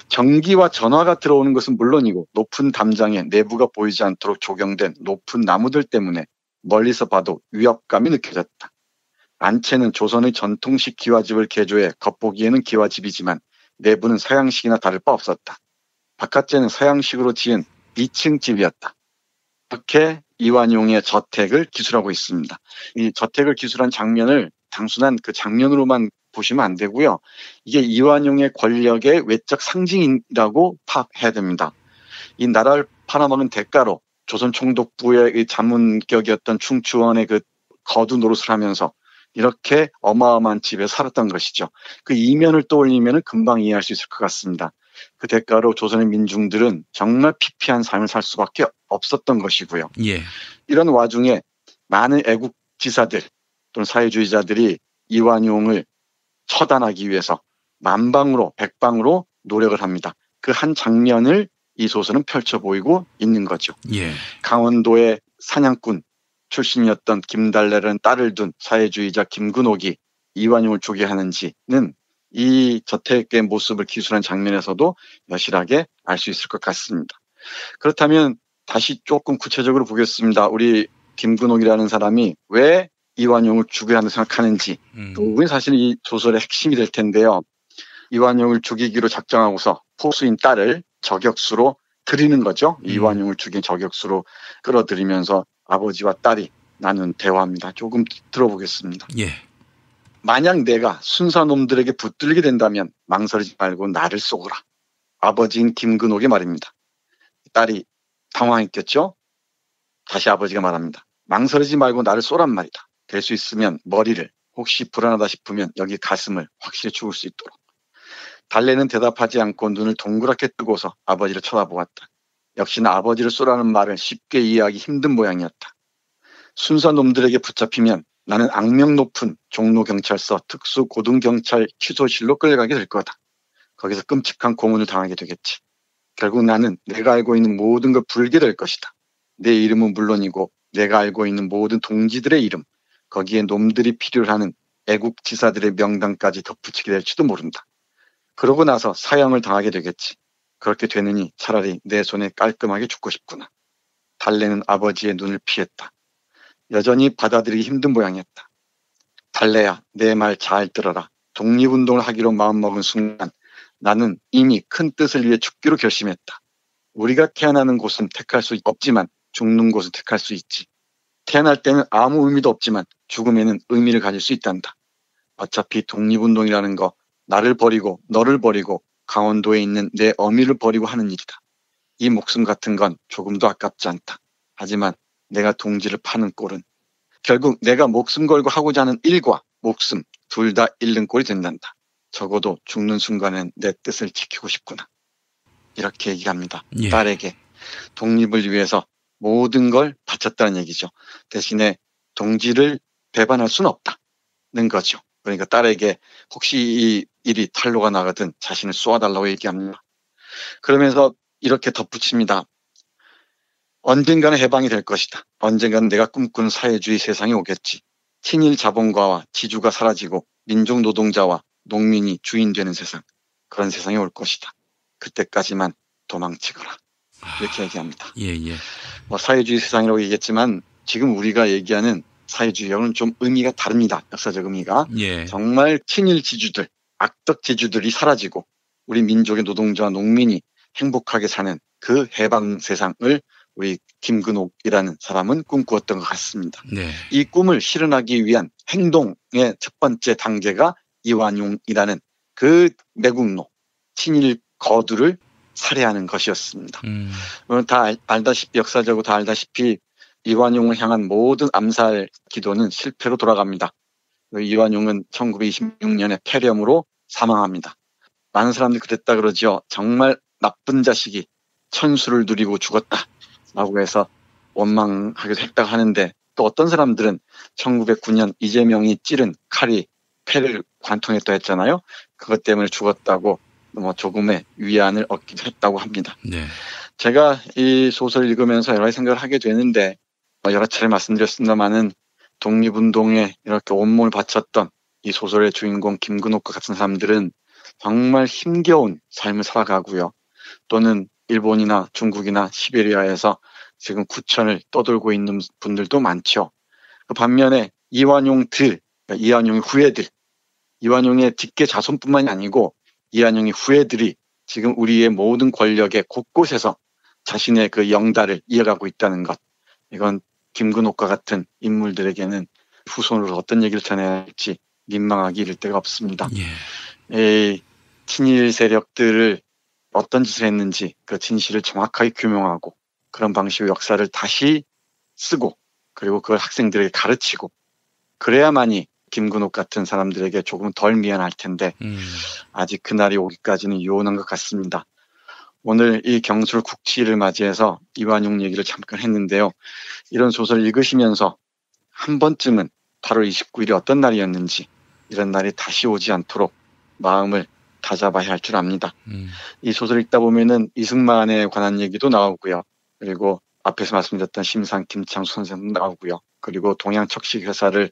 전기와 전화가 들어오는 것은 물론이고 높은 담장에 내부가 보이지 않도록 조경된 높은 나무들 때문에 멀리서 봐도 위협감이 느껴졌다. 안채는 조선의 전통식 기와집을 개조해 겉보기에는 기와집이지만 내부는 서양식이나 다를 바 없었다. 바깥째는 서양식으로 지은 2층 집이었다. 이렇게 이완용의 저택을 기술하고 있습니다. 이 저택을 기술한 장면을 단순한 그 장면으로만 보시면 안 되고요. 이게 이완용의 권력의 외적 상징이라고 파악해야 됩니다. 이 나라를 팔아먹은 대가로 조선 총독부의 자문격이었던 충추원의 그 거두 노릇을 하면서 이렇게 어마어마한 집에 살았던 것이죠. 그 이면을 떠올리면 금방 이해할 수 있을 것 같습니다. 그 대가로 조선의 민중들은 정말 피폐한 삶을 살 수밖에 없었던 것이고요. 예. 이런 와중에 많은 애국 지사들 또는 사회주의자들이 이완용을 처단하기 위해서 만방으로 백방으로 노력을 합니다. 그 한 장면을 이 소설은 펼쳐 보이고 있는 거죠. 예. 강원도의 사냥꾼 출신이었던 김달래라는 딸을 둔 사회주의자 김근옥이 이완용을 죽게 하는지는 이 저택의 모습을 기술한 장면에서도 여실하게 알 수 있을 것 같습니다. 그렇다면 다시 조금 구체적으로 보겠습니다. 우리 김근옥이라는 사람이 왜 이완용을 죽여야 한다고 생각하는지 그 부분이 사실 이 소설의 핵심이 될 텐데요. 이완용을 죽이기로 작정하고서 포수인 딸을 저격수로 들이는 거죠. 이완용을 죽인 저격수로 끌어들이면서 아버지와 딸이 나눈 대화입니다. 조금 들어보겠습니다. 예. 만약 내가 순사놈들에게 붙들게 된다면 망설이지 말고 나를 쏘거라. 아버지인 김근옥의 말입니다. 딸이 당황했겠죠? 다시 아버지가 말합니다. 망설이지 말고 나를 쏘란 말이다. 될 수 있으면 머리를, 혹시 불안하다 싶으면 여기 가슴을 확실히 죽을 수 있도록. 달래는 대답하지 않고 눈을 동그랗게 뜨고서 아버지를 쳐다보았다. 역시나 아버지를 쏘라는 말을 쉽게 이해하기 힘든 모양이었다. 순사놈들에게 붙잡히면 나는 악명 높은 종로경찰서 특수고등경찰 취소실로 끌려가게 될 거다. 거기서 끔찍한 고문을 당하게 되겠지. 결국 나는 내가 알고 있는 모든 걸 불게 될 것이다. 내 이름은 물론이고 내가 알고 있는 모든 동지들의 이름, 거기에 놈들이 필요로 하는 애국 지사들의 명단까지 덧붙이게 될지도 모른다. 그러고 나서 사형을 당하게 되겠지. 그렇게 되느니 차라리 내 손에 깔끔하게 죽고 싶구나. 달래는 아버지의 눈을 피했다. 여전히 받아들이기 힘든 모양이었다. 달래야, 내 말 잘 들어라. 독립운동을 하기로 마음먹은 순간 나는 이미 큰 뜻을 위해 죽기로 결심했다. 우리가 태어나는 곳은 택할 수 없지만 죽는 곳은 택할 수 있지. 태어날 때는 아무 의미도 없지만 죽음에는 의미를 가질 수 있단다. 어차피 독립운동이라는 거 나를 버리고 너를 버리고 강원도에 있는 내 어미를 버리고 하는 일이다. 이 목숨 같은 건 조금도 아깝지 않다. 하지만 내가 동지를 파는 꼴은 결국 내가 목숨 걸고 하고자 하는 일과 목숨 둘 다 잃는 꼴이 된단다. 적어도 죽는 순간엔 내 뜻을 지키고 싶구나. 이렇게 얘기합니다. 예. 딸에게 독립을 위해서 모든 걸 바쳤다는 얘기죠. 대신에 동지를 배반할 수는 없다는 거죠. 그러니까 딸에게 혹시 이 일이 탄로가 나거든 자신을 쏘아달라고 얘기합니다. 그러면서 이렇게 덧붙입니다. 언젠가는 해방이 될 것이다. 언젠가는 내가 꿈꾸는 사회주의 세상이 오겠지. 친일 자본가와 지주가 사라지고 민족 노동자와 농민이 주인 되는 세상, 그런 세상이 올 것이다. 그때까지만 도망치거라. 이렇게 얘기합니다. 사회주의 세상이라고 얘기했지만 지금 우리가 얘기하는 사회주의하고는 좀 의미가 다릅니다. 역사적 의미가. 정말 친일 지주들, 악덕 지주들이 사라지고 우리 민족의 노동자와 농민이 행복하게 사는 그 해방 세상을 우리 김근옥이라는 사람은 꿈꾸었던 것 같습니다. 이 꿈을 실현하기 위한 행동의 첫 번째 단계가 이완용이라는 그 매국노, 친일 거두를 살해하는 것이었습니다. 다 알다시피, 역사적으로 다 알다시피 이완용을 향한 모든 암살 기도는 실패로 돌아갑니다. 이완용은 1926년에 폐렴으로 사망합니다. 많은 사람들이 그랬다 그러죠. 정말 나쁜 자식이 천수를 누리고 죽었다 라고 해서 원망하기도 했다고 하는데, 또 어떤 사람들은 1909년 이재명이 찌른 칼이 폐를 관통했다 했잖아요. 그것 때문에 죽었다고 조금의 위안을 얻기도 했다고 합니다. 제가 이 소설을 읽으면서 여러 가지 생각을 하게 되는데, 여러 차례 말씀드렸습니다마는 독립운동에 이렇게 온몸을 바쳤던 이 소설의 주인공 김근옥과 같은 사람들은 정말 힘겨운 삶을 살아가고요. 또는 일본이나 중국이나 시베리아에서 지금 구천을 떠돌고 있는 분들도 많죠. 그 반면에 이완용의 후예들, 이완용의 직계 자손뿐만이 아니고 이완용의 후예들이 지금 우리의 모든 권력의 곳곳에서 자신의 그 영달을 이어가고 있다는 것. 이건 김근옥과 같은 인물들에게는 후손으로 어떤 얘기를 전해야 할지 민망하기 이를 데가 없습니다. 친일 세력들을 어떤 짓을 했는지 그 진실을 정확하게 규명하고 그런 방식의 역사를 다시 쓰고 그리고 그걸 학생들에게 가르치고 그래야만이 김근옥 같은 사람들에게 조금 덜 미안할 텐데 아직 그날이 오기까지는 요원한 것 같습니다. 오늘 이 경술 국치를 맞이해서 이완용 얘기를 잠깐 했는데요. 이런 소설을 읽으시면서 한 번쯤은 8월 29일이 어떤 날이었는지 이런 날이 다시 오지 않도록 마음을 다잡아야 할 줄 압니다. 이 소설 읽다 보면은 이승만에 관한 얘기도 나오고요. 그리고 앞에서 말씀드렸던 심상 김창수 선생도 나오고요. 그리고 동양 척식 회사를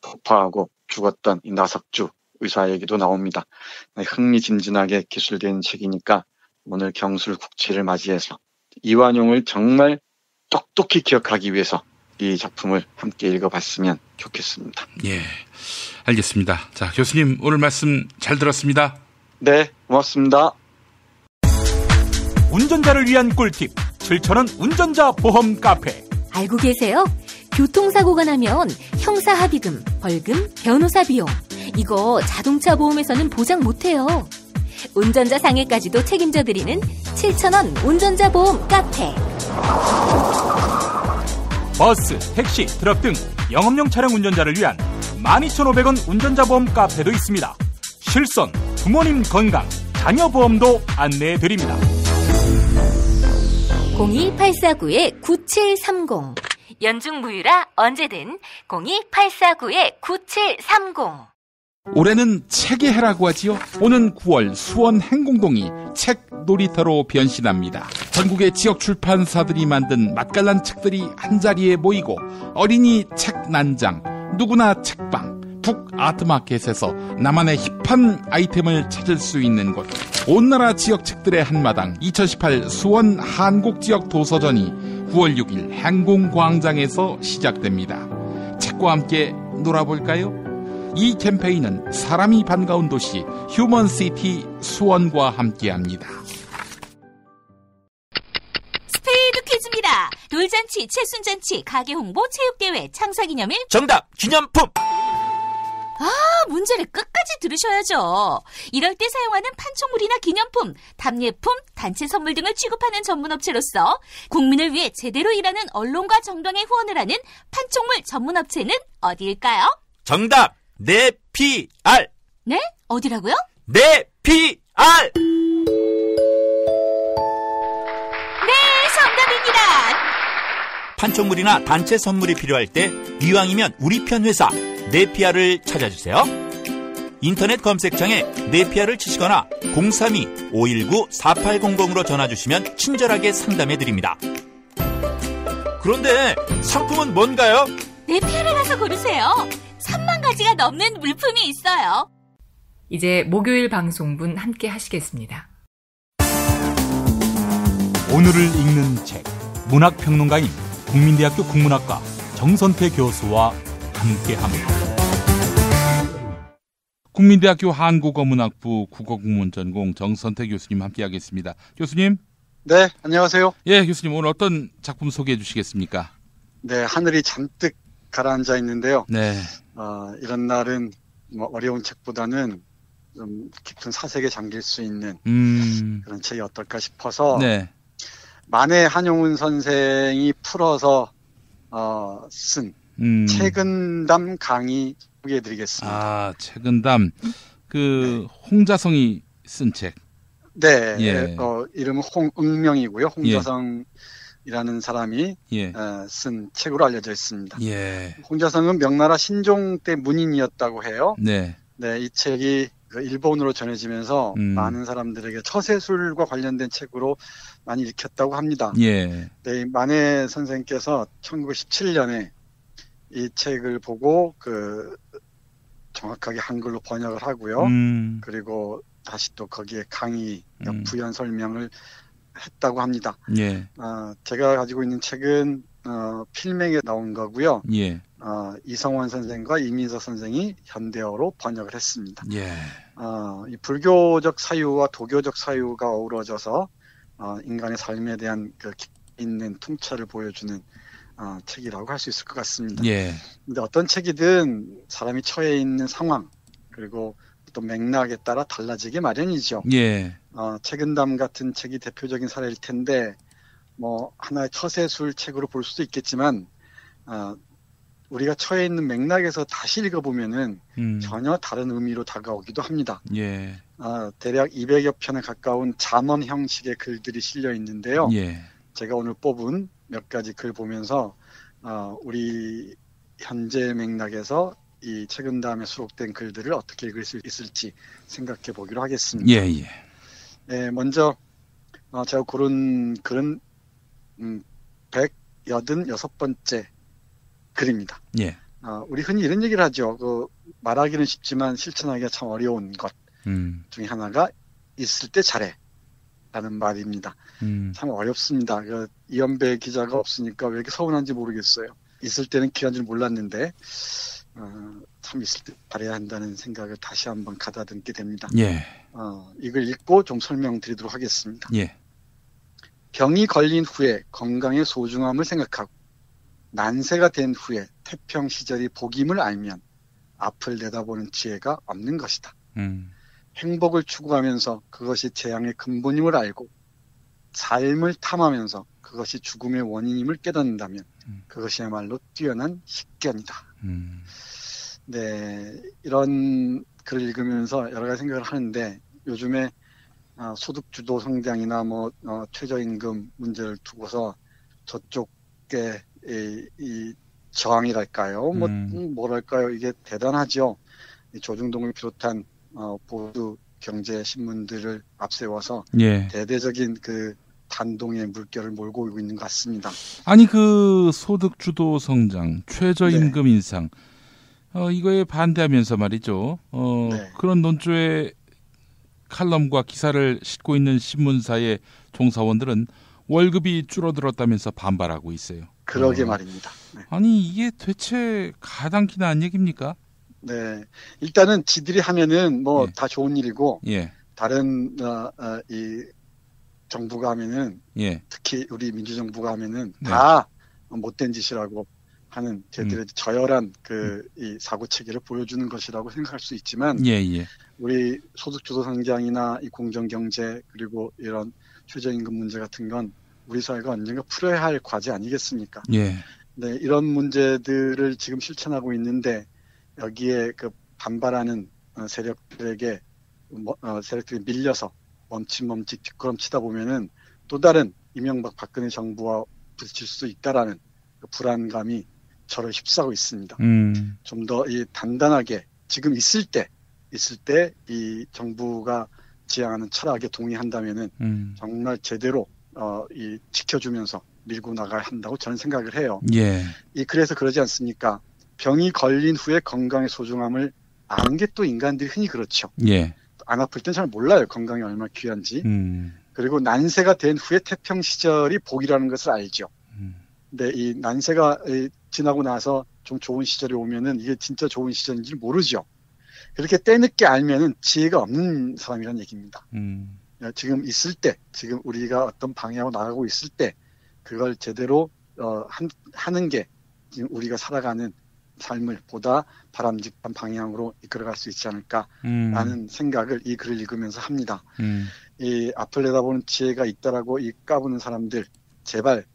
폭파하고 죽었던 이 나석주 의사 얘기도 나옵니다. 흥미진진하게 기술된 책이니까 오늘 경술 국치를 맞이해서 이완용을 정말 똑똑히 기억하기 위해서 이 작품을 함께 읽어봤으면 좋겠습니다. 알겠습니다. 자, 교수님 오늘 말씀 잘 들었습니다. 네, 고맙습니다. 운전자를 위한 꿀팁 7,000원 운전자 보험 카페. 알고 계세요? 교통사고가 나면 형사합의금, 벌금, 변호사 비용 이거 자동차 보험에서는 보장 못해요. 운전자 상해까지도 책임져드리는 7,000원 운전자 보험 카페. 버스, 택시, 트럭 등 영업용 차량 운전자를 위한 12,500원 운전자 보험 카페도 있습니다. 실손, 부모님 건강, 자녀 보험도 안내해드립니다. 02849-9730 연중무휴라 언제든 02849-9730. 올해는 책의 해라고 하지요. 오는 9월 수원 행궁동이 책 놀이터로 변신합니다. 전국의 지역 출판사들이 만든 맛깔난 책들이 한자리에 모이고 어린이 책 난장, 누구나 책방, 북 아트마켓에서 나만의 힙한 아이템을 찾을 수 있는 곳. 온 나라 지역 책들의 한마당 2018 수원 한국지역 도서전이 9월 6일 행궁광장에서 시작됩니다. 책과 함께 놀아볼까요? 이 캠페인은 사람이 반가운 도시 휴먼시티 수원과 함께합니다. 스페이드 퀴즈입니다. 돌잔치, 채순잔치, 가게홍보, 체육대회, 창사기념일. 정답! 기념품! 문제를 끝까지 들으셔야죠. 이럴 때 사용하는 판촉물이나 기념품, 답례품, 단체 선물 등을 취급하는 전문업체로서 국민을 위해 제대로 일하는 언론과 정당에 후원을 하는 판촉물 전문업체는 어디일까요? 정답! 네피알. 네? 어디라고요? 네피알. 네, 정답입니다. 판촉물이나 단체 선물이 필요할 때 이왕이면 우리 편 회사 네피알을 찾아주세요. 인터넷 검색창에 네피아를 치시거나 032-519-4800으로 전화주시면 친절하게 상담해드립니다. 그런데 상품은 뭔가요? 네피아를 가서 고르세요. 3만 가지가 넘는 물품이 있어요. 이제 목요일 방송분 함께 하시겠습니다. 오늘을 읽는 책, 문학평론가인 국민대학교 국문학과 정선태 교수와 함께합니다. 국민대학교 한국어문학부 국어국문전공 정선태 교수님 함께하겠습니다. 교수님. 네, 안녕하세요. 예, 교수님 오늘 어떤 작품 소개해 주시겠습니까? 네, 하늘이 잔뜩 가라앉아 있는데요. 네. 이런 날은 뭐 어려운 책보다는 좀 깊은 사색에 잠길 수 있는 그런 책이 어떨까 싶어서 네. 만해 한용운 선생이 풀어서 쓴 책은담 강의 소개해드리겠습니다. 아, 책은담. 홍자성이 쓴 책. 네. 예. 이름은 홍응명이고요. 홍자성이라는 사람이 쓴 책으로 알려져 있습니다. 예. 홍자성은 명나라 신종 때 문인이었다고 해요. 네. 네, 이 책이 일본으로 전해지면서 많은 사람들에게 처세술과 관련된 책으로 많이 읽혔다고 합니다. 예. 네, 만해 선생께서 1917년에 이 책을 보고 정확하게 한글로 번역을 하고요. 그리고 다시 또 거기에 강의, 부연 설명을 했다고 합니다. 예. 제가 가지고 있는 책은 필명에 나온 거고요. 예. 이성원 선생과 이민석 선생이 현대어로 번역을 했습니다. 예. 이 불교적 사유와 도교적 사유가 어우러져서 인간의 삶에 대한 깊이 있는 통찰을 보여주는 책이라고 할 수 있을 것 같습니다. 예. 근데 어떤 책이든 사람이 처해 있는 상황 그리고 또 맥락에 따라 달라지게 마련이죠. 예. 책은담 같은 책이 대표적인 사례일 텐데 뭐 하나의 처세술 책으로 볼 수도 있겠지만 우리가 처해 있는 맥락에서 다시 읽어보면은 전혀 다른 의미로 다가오기도 합니다. 예. 대략 200여 편에 가까운 잠언 형식의 글들이 실려 있는데요. 예. 제가 오늘 뽑은 몇 가지 글 보면서 우리 현재 맥락에서 이 책은담에 수록된 글들을 어떻게 읽을 수 있을지 생각해 보기로 하겠습니다. 예, 예. 네, 먼저 제가 고른 글은 186번째 글입니다. 예. 우리 흔히 이런 얘기를 하죠. 말하기는 쉽지만 실천하기가 참 어려운 것 중에 하나가 있을 때 잘해 라는 말입니다. 참 어렵습니다. 이연배 기자가 없으니까 왜 이렇게 서운한지 모르겠어요. 있을 때는 귀한 줄 몰랐는데 참 있을 때 잘해야 한다는 생각을 다시 한번 가다듬게 됩니다. 예. 이걸 읽고 좀 설명드리도록 하겠습니다. 예. 병이 걸린 후에 건강의 소중함을 생각하고 난세가 된 후에 태평 시절이 복임을 알면 앞을 내다보는 지혜가 없는 것이다. 행복을 추구하면서 그것이 재앙의 근본임을 알고 삶을 탐하면서 그것이 죽음의 원인임을 깨닫는다면 그것이야말로 뛰어난 식견이다. 네, 이런 글을 읽으면서 여러 가지 생각을 하는데 요즘에 소득주도 성장이나 최저임금 문제를 두고서 저쪽에 이 저항이랄까요? 뭐랄까요? 이게 대단하죠. 조중동을 비롯한 보수 경제 신문들을 앞세워서 예. 대대적인 반동의 물결을 몰고 오고 있는 것 같습니다. 아니 소득 주도 성장, 최저임금 인상 이거에 반대하면서 말이죠. 네. 그런 논조의 칼럼과 기사를 싣고 있는 신문사의 종사원들은 월급이 줄어들었다면서 반발하고 있어요. 그러게 말입니다. 네. 아니 이게 대체 가당키나 한 얘기입니까? 네, 일단은 지들이 하면은 다 좋은 일이고 예. 다른 이 정부가 하면은 예. 특히 우리 민주정부가 하면은 다 못된 짓이라고 하는 저희들의 저열한 이 사고 체계를 보여주는 것이라고 생각할 수 있지만 예. 우리 소득주도 성장이나 이 공정경제 그리고 이런 최저임금 문제 같은 건 우리 사회가 언젠가 풀어야 할 과제 아니겠습니까? 예. 네, 이런 문제들을 지금 실천하고 있는데 여기에 반발하는 세력들이 밀려서 멈칫 뒷걸음치다 보면은 또 다른 이명박 박근혜 정부와 부딪힐 수 있다라는 불안감이 저를 휩싸고 있습니다. 좀 더 이 단단하게 지금 있을 때 있을 때 이 정부가 지향하는 철학에 동의한다면은 정말 제대로 이 지켜주면서 밀고 나가야 한다고 저는 생각을 해요. 예. 그래서 그러지 않습니까? 병이 걸린 후에 건강의 소중함을 아는 게 또 인간들이 흔히 그렇죠. 예. 안 아플 땐 잘 몰라요. 건강이 얼마나 귀한지. 그리고 난세가 된 후에 태평 시절이 복이라는 것을 알죠. 근데 이 난세가 지나고 나서 좀 좋은 시절이 오면은 이게 진짜 좋은 시절인지 모르죠. 그렇게 때늦게 알면은 지혜가 없는 사람이란 얘기입니다. 지금 있을 때, 지금 우리가 어떤 방향으로 나가고 있을 때 그걸 제대로 하는 게 지금 우리가 살아가는 삶을 보다 바람직한 방향으로 이끌어갈 수 있지 않을까라는 생각을 이 글을 읽으면서 합니다. 이 앞을 내다보는 지혜가 있다라고 이 까부는 사람들, 제발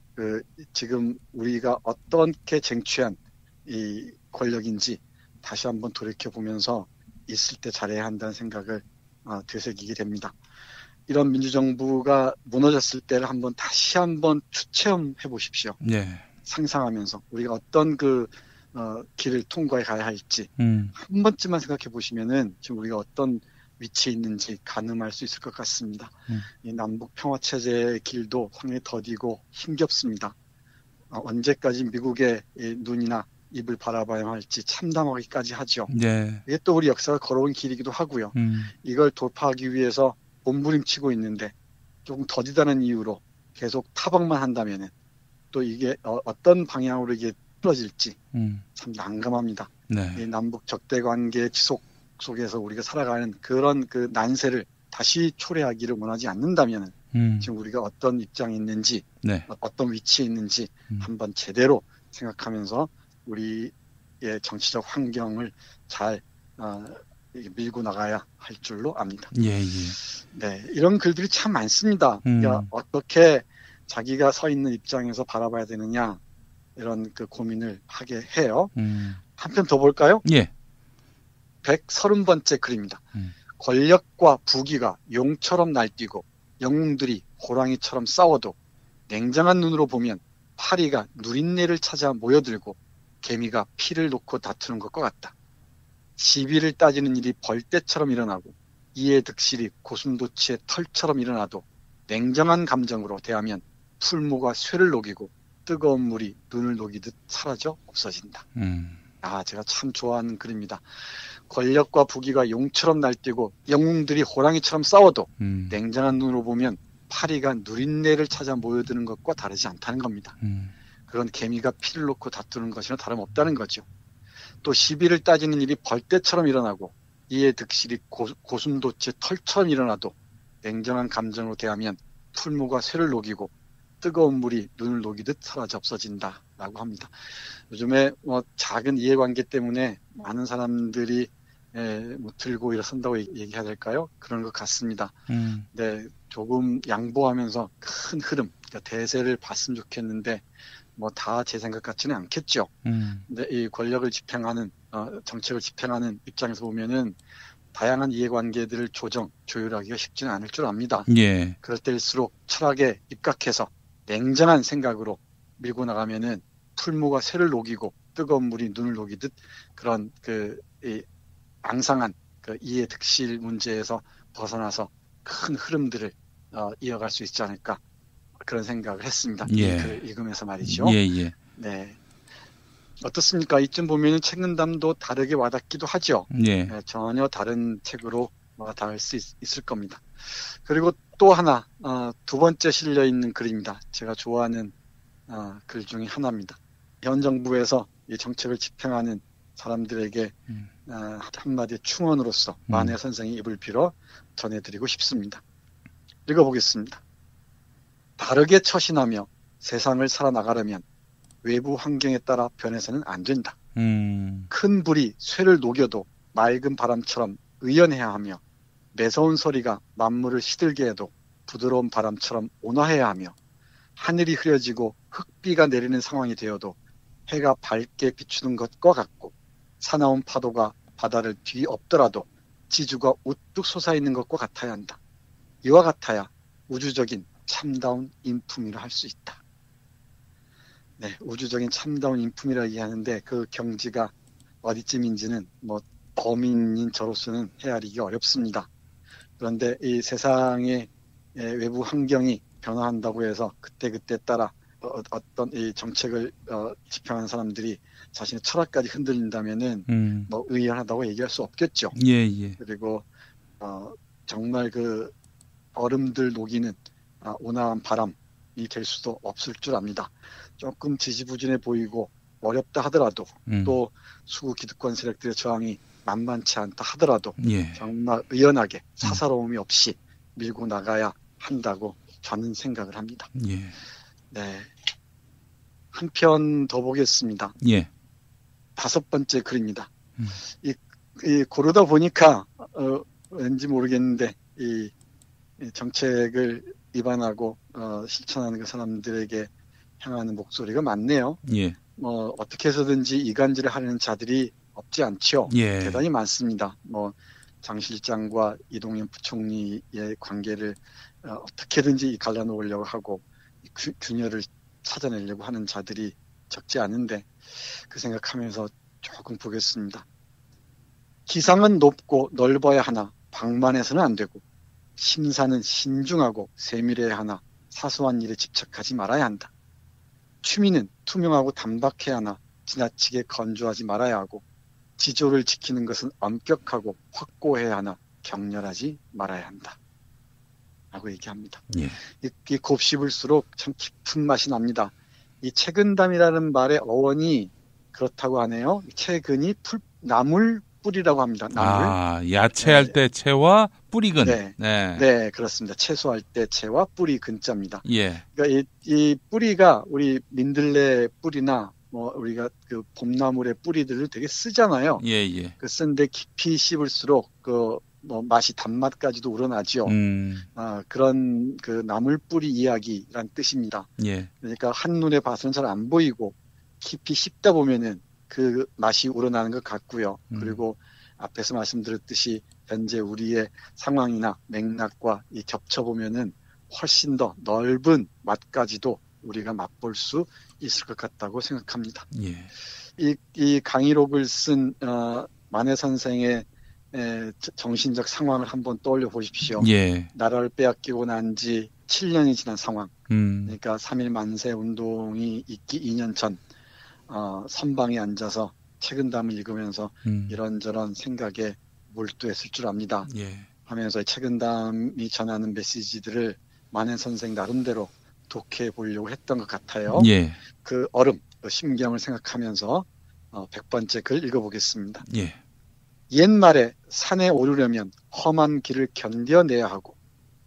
지금 우리가 어떻게 쟁취한 이 권력인지 다시 한번 돌이켜보면서 있을 때 잘해야 한다는 생각을 되새기게 됩니다. 이런 민주정부가 무너졌을 때를 다시 한번 추체험해 보십시오. 예. 상상하면서 우리가 어떤 길을 통과해 가야 할지 한 번쯤만 생각해 보시면은 지금 우리가 어떤 위치에 있는지 가늠할 수 있을 것 같습니다. 이 남북 평화 체제의 길도 상당히 더디고 힘겹습니다. 언제까지 미국의 눈이나 입을 바라봐야 할지 참담하기까지 하죠. 네. 이게 또 우리 역사가 걸어온 길이기도 하고요. 이걸 돌파하기 위해서 몸부림치고 있는데 조금 더디다는 이유로 계속 타박만 한다면은 또 이게 어떤 방향으로 이게 풀어질지 참 난감합니다. 네. 이 남북 적대 관계 지속 속에서 우리가 살아가는 그런 난세를 다시 초래하기를 원하지 않는다면은 지금 우리가 어떤 입장에 있는지, 네. 어떤 위치에 있는지 한번 제대로 생각하면서 우리의 정치적 환경을 잘 밀고 나가야 할 줄로 압니다. 예, 예. 네, 이런 글들이 참 많습니다. 그러니까 어떻게 자기가 서 있는 입장에서 바라봐야 되느냐 이런 고민을 하게 해요. 한 편 더 볼까요? 예. 130번째 글입니다. 권력과 부귀가 용처럼 날뛰고 영웅들이 호랑이처럼 싸워도 냉정한 눈으로 보면 파리가 누린내를 찾아 모여들고 개미가 피를 놓고 다투는 것과 같다. 시비를 따지는 일이 벌떼처럼 일어나고 이해 득실이 고슴도치의 털처럼 일어나도 냉정한 감정으로 대하면 풀무가 쇠를 녹이고 뜨거운 물이 눈을 녹이듯 사라져 없어진다. 제가 참 좋아하는 글입니다. 권력과 부귀가 용처럼 날뛰고 영웅들이 호랑이처럼 싸워도 냉정한 눈으로 보면 파리가 누린내를 찾아 모여드는 것과 다르지 않다는 겁니다. 그건 개미가 피를 놓고 다투는 것이나 다름없다는 거죠. 또 시비를 따지는 일이 벌떼처럼 일어나고 이에 득실이 고슴도치의 털처럼 일어나도 냉정한 감정으로 대하면 풀무가 쇠를 녹이고 뜨거운 물이 눈을 녹이듯 사라져 없어진다라고 합니다. 요즘에 작은 이해관계 때문에 많은 사람들이 들고 일어선다고 얘기해야 될까요? 그런 것 같습니다. 네, 조금 양보하면서 큰 흐름, 그러니까 대세를 봤으면 좋겠는데 다 제 생각 같지는 않겠죠. 근데 이 권력을 집행하는 정책을 집행하는 입장에서 보면은 다양한 이해관계들을 조율하기가 쉽지는 않을 줄 압니다. 예. 그럴 때일수록 철학에 입각해서 냉정한 생각으로 밀고 나가면은 풀무가 쇠를 녹이고 뜨거운 물이 눈을 녹이듯 그런 이 앙상한 이해 득실 문제에서 벗어나서 큰 흐름들을 이어갈 수 있지 않을까 그런 생각을 했습니다. 예. 이 글을 읽으면서 말이죠. 예, 예. 네. 어떻습니까? 이쯤 보면은 책은담도 다르게 와닿기도 하죠. 예. 네, 전혀 다른 책으로 와닿을 수 있을 겁니다. 그리고 또 하나 두 번째 실려 있는 글입니다. 제가 좋아하는 글 중에 하나입니다. 현 정부에서 이 정책을 집행하는 사람들에게 한마디의 충언으로서 만해 선생의 입을 빌어 전해드리고 싶습니다. 읽어보겠습니다. 다르게 처신하며 세상을 살아나가려면 외부 환경에 따라 변해서는 안 된다. 큰 불이 쇠를 녹여도 맑은 바람처럼 의연해야 하며 매서운 소리가 만물을 시들게 해도 부드러운 바람처럼 온화해야 하며 하늘이 흐려지고 흙비가 내리는 상황이 되어도 해가 밝게 비추는 것과 같고 사나운 파도가 바다를 뒤엎더라도 지주가 우뚝 솟아있는 것과 같아야 한다. 이와 같아야 우주적인 참다운 인품이라 할 수 있다. 네, 우주적인 참다운 인품이라 얘기하는데 그 경지가 어디쯤인지는 범인인 저로서는 헤아리기 어렵습니다. 그런데 이 세상의 외부 환경이 변화한다고 해서 그때그때 따라 어떤 이 정책을 집행하는 사람들이 자신의 철학까지 흔들린다면은 뭐 의연하다고 얘기할 수 없겠죠. 예. 그리고 정말 그 얼음들 녹이는 온화한 바람이 될 수도 없을 줄 압니다. 조금 지지부진해 보이고 어렵다 하더라도 또 수구 기득권 세력들의 저항이 만만치 않다 하더라도 정말 의연하게 사사로움이 없이 밀고 나가야 한다고 저는 생각을 합니다. 네. 한 편 더 보겠습니다. 5번째 글입니다. 이 고르다 보니까 왠지 모르겠는데 이 정책을 위반하고 실천하는 그 사람들에게 향하는 목소리가 많네요. 뭐 어떻게 해서든지 이간질을 하려는 자들이 없지 않죠. 대단히 많습니다. 뭐 장 실장과 이동연 부총리의 관계를 어떻게든지 갈라놓으려고 하고 균열을 찾아내려고 하는 자들이 적지 않은데 그 생각하면서 조금 보겠습니다. 기상은 높고 넓어야 하나 방만해서는 안 되고 심사는 신중하고 세밀해야 하나 사소한 일에 집착하지 말아야 한다. 취미는 투명하고 단박해야 하나 지나치게 건조하지 말아야 하고 지조를 지키는 것은 엄격하고 확고해야 하나 격렬하지 말아야 한다. 라고 얘기합니다. 이 곱씹을수록 참 깊은 맛이 납니다. 이 채근담이라는 말의 어원이 그렇다고 하네요. 채근이 나물 뿌리라고 합니다. 나물. 야채할 때 채와 뿌리근. 네, 그렇습니다. 채소할 때 채와 뿌리 근자입니다. 예. 그러니까 이 뿌리가 우리 민들레 뿌리나 뭐 우리가 그 봄나물의 뿌리들을 되게 쓰잖아요. 예. 그 쓴데 깊이 씹을수록 뭐 맛이 단맛까지도 우러나죠. 그런 그 나물 뿌리 이야기란 뜻입니다. 그러니까 한눈에 봐서는 잘 안 보이고 깊이 씹다 보면은 그 맛이 우러나는 것 같고요. 그리고 앞에서 말씀드렸듯이 현재 우리의 상황이나 맥락과 겹쳐보면은 훨씬 더 넓은 맛까지도 우리가 맛볼 수 있을 것 같다고 생각합니다. 이 강의록을 쓴 만해 선생의 정신적 상황을 한번 떠올려 보십시오. 나라를 빼앗기고 난 지 7년이 지난 상황. 그러니까 3.1 만세 운동이 있기 2년 전 선방에 앉아서 채근담을 읽으면서 이런저런 생각에 몰두했을 줄 압니다. 하면서 채근담이 전하는 메시지들을 만해 선생 나름대로 독해 보려고 했던 것 같아요. 그 얼음, 그 심경을 생각하면서 100번째 글 읽어보겠습니다. 옛말에 산에 오르려면 험한 길을 견뎌내야 하고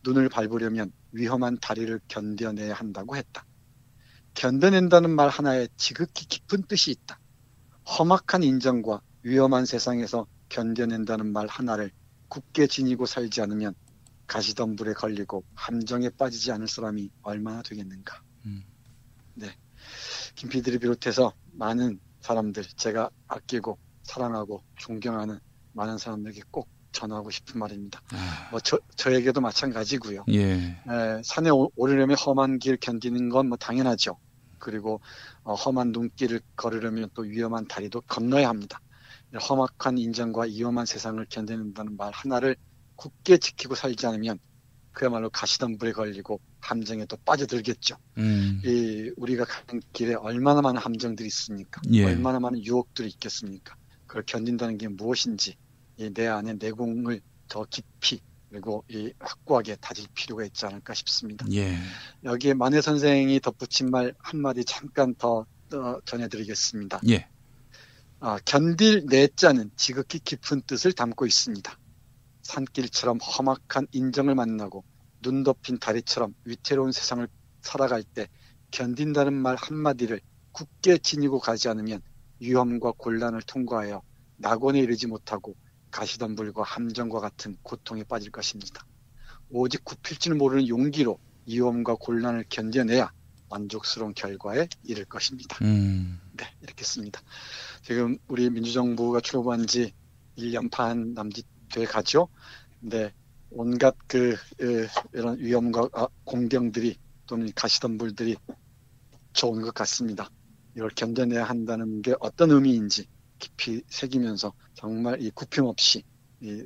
눈을 밟으려면 위험한 다리를 견뎌내야 한다고 했다. 견뎌낸다는 말 하나에 지극히 깊은 뜻이 있다. 험악한 인정과 위험한 세상에서 견뎌낸다는 말 하나를 굳게 지니고 살지 않으면 가시덤불에 걸리고 함정에 빠지지 않을 사람이 얼마나 되겠는가. 네, 김PD를 비롯해서 많은 사람들, 제가 아끼고 사랑하고 존경하는 많은 사람들에게 꼭 전하고 싶은 말입니다. 뭐 저에게도 마찬가지고요. 산에 오르려면 험한 길 견디는 건 뭐 당연하죠. 그리고 험한 눈길을 걸으려면 또 위험한 다리도 건너야 합니다. 험악한 인정과 위험한 세상을 견뎌낸다는 말 하나를 굳게 지키고 살지 않으면 그야말로 가시덤불에 걸리고 함정에 또 빠져들겠죠. 우리가 가는 길에 얼마나 많은 함정들이 있습니까? 얼마나 많은 유혹들이 있겠습니까? 그걸 견딘다는 게 무엇인지 내 안에 내공을 더 깊이 그리고 확고하게 다질 필요가 있지 않을까 싶습니다. 여기에 만해 선생이 덧붙인 말 한마디 잠깐 더 전해드리겠습니다. 견딜 내자는 지극히 깊은 뜻을 담고 있습니다. 산길처럼 험악한 인정을 만나고 눈 덮인 다리처럼 위태로운 세상을 살아갈 때 견딘다는 말 한마디를 굳게 지니고 가지 않으면 위험과 곤란을 통과하여 낙원에 이르지 못하고 가시덤불과 함정과 같은 고통에 빠질 것입니다. 오직 굽힐지는 모르는 용기로 위험과 곤란을 견뎌내야 만족스러운 결과에 이를 것입니다. 네, 이렇게 씁니다. 지금 우리 민주정부가 출범한 지 1년 반 남짓 돼 가죠. 근데 온갖 이런 위험과 공경들이 또는 가시덤불들이 좋은 것 같습니다. 이걸 견뎌내야 한다는 게 어떤 의미인지 깊이 새기면서 정말 이 굽힘 없이 이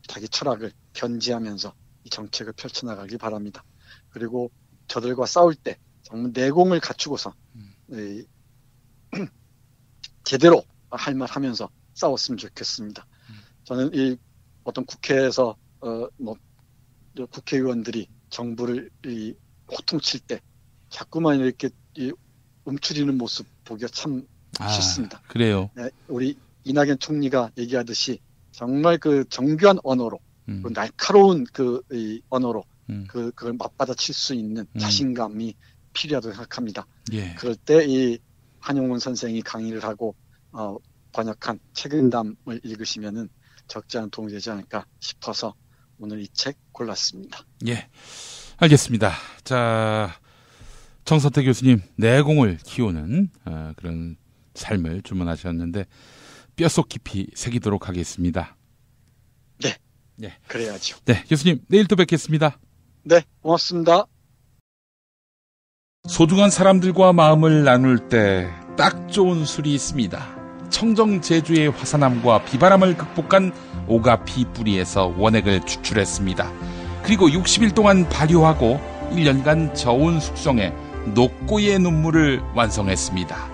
자기 철학을 견지하면서 이 정책을 펼쳐나가기 바랍니다. 그리고 저들과 싸울 때 정말 내공을 갖추고서 제대로 할 말 하면서 싸웠으면 좋겠습니다. 저는 이 어떤 국회에서 국회의원들이 정부를 호통칠 때 자꾸만 이렇게 움츠리는 모습 보기가 참 싫습니다. 그래요. 네, 우리 이낙연 총리가 얘기하듯이 정말 그 정교한 언어로 그 날카로운 이 언어로 그걸 맞받아칠 수 있는 자신감이 필요하다고 생각합니다. 예. 그럴 때 이 한용운 선생이 강의를 하고 번역한 책임담을 읽으시면은 적지 않은 도움이 되지 않을까 싶어서 오늘 이 책 골랐습니다. 예, 알겠습니다. 자, 정선태 교수님 내공을 키우는 그런 삶을 주문하셨는데 뼛속 깊이 새기도록 하겠습니다. 네, 네, 그래야죠. 네, 교수님 내일 또 뵙겠습니다. 네, 고맙습니다. 소중한 사람들과 마음을 나눌 때 딱 좋은 술이 있습니다. 청정 제주의 화산암과 비바람을 극복한 오가피 뿌리에서 원액을 추출했습니다. 그리고 60일 동안 발효하고 1년간 저온 숙성해 녹고의 눈물을 완성했습니다.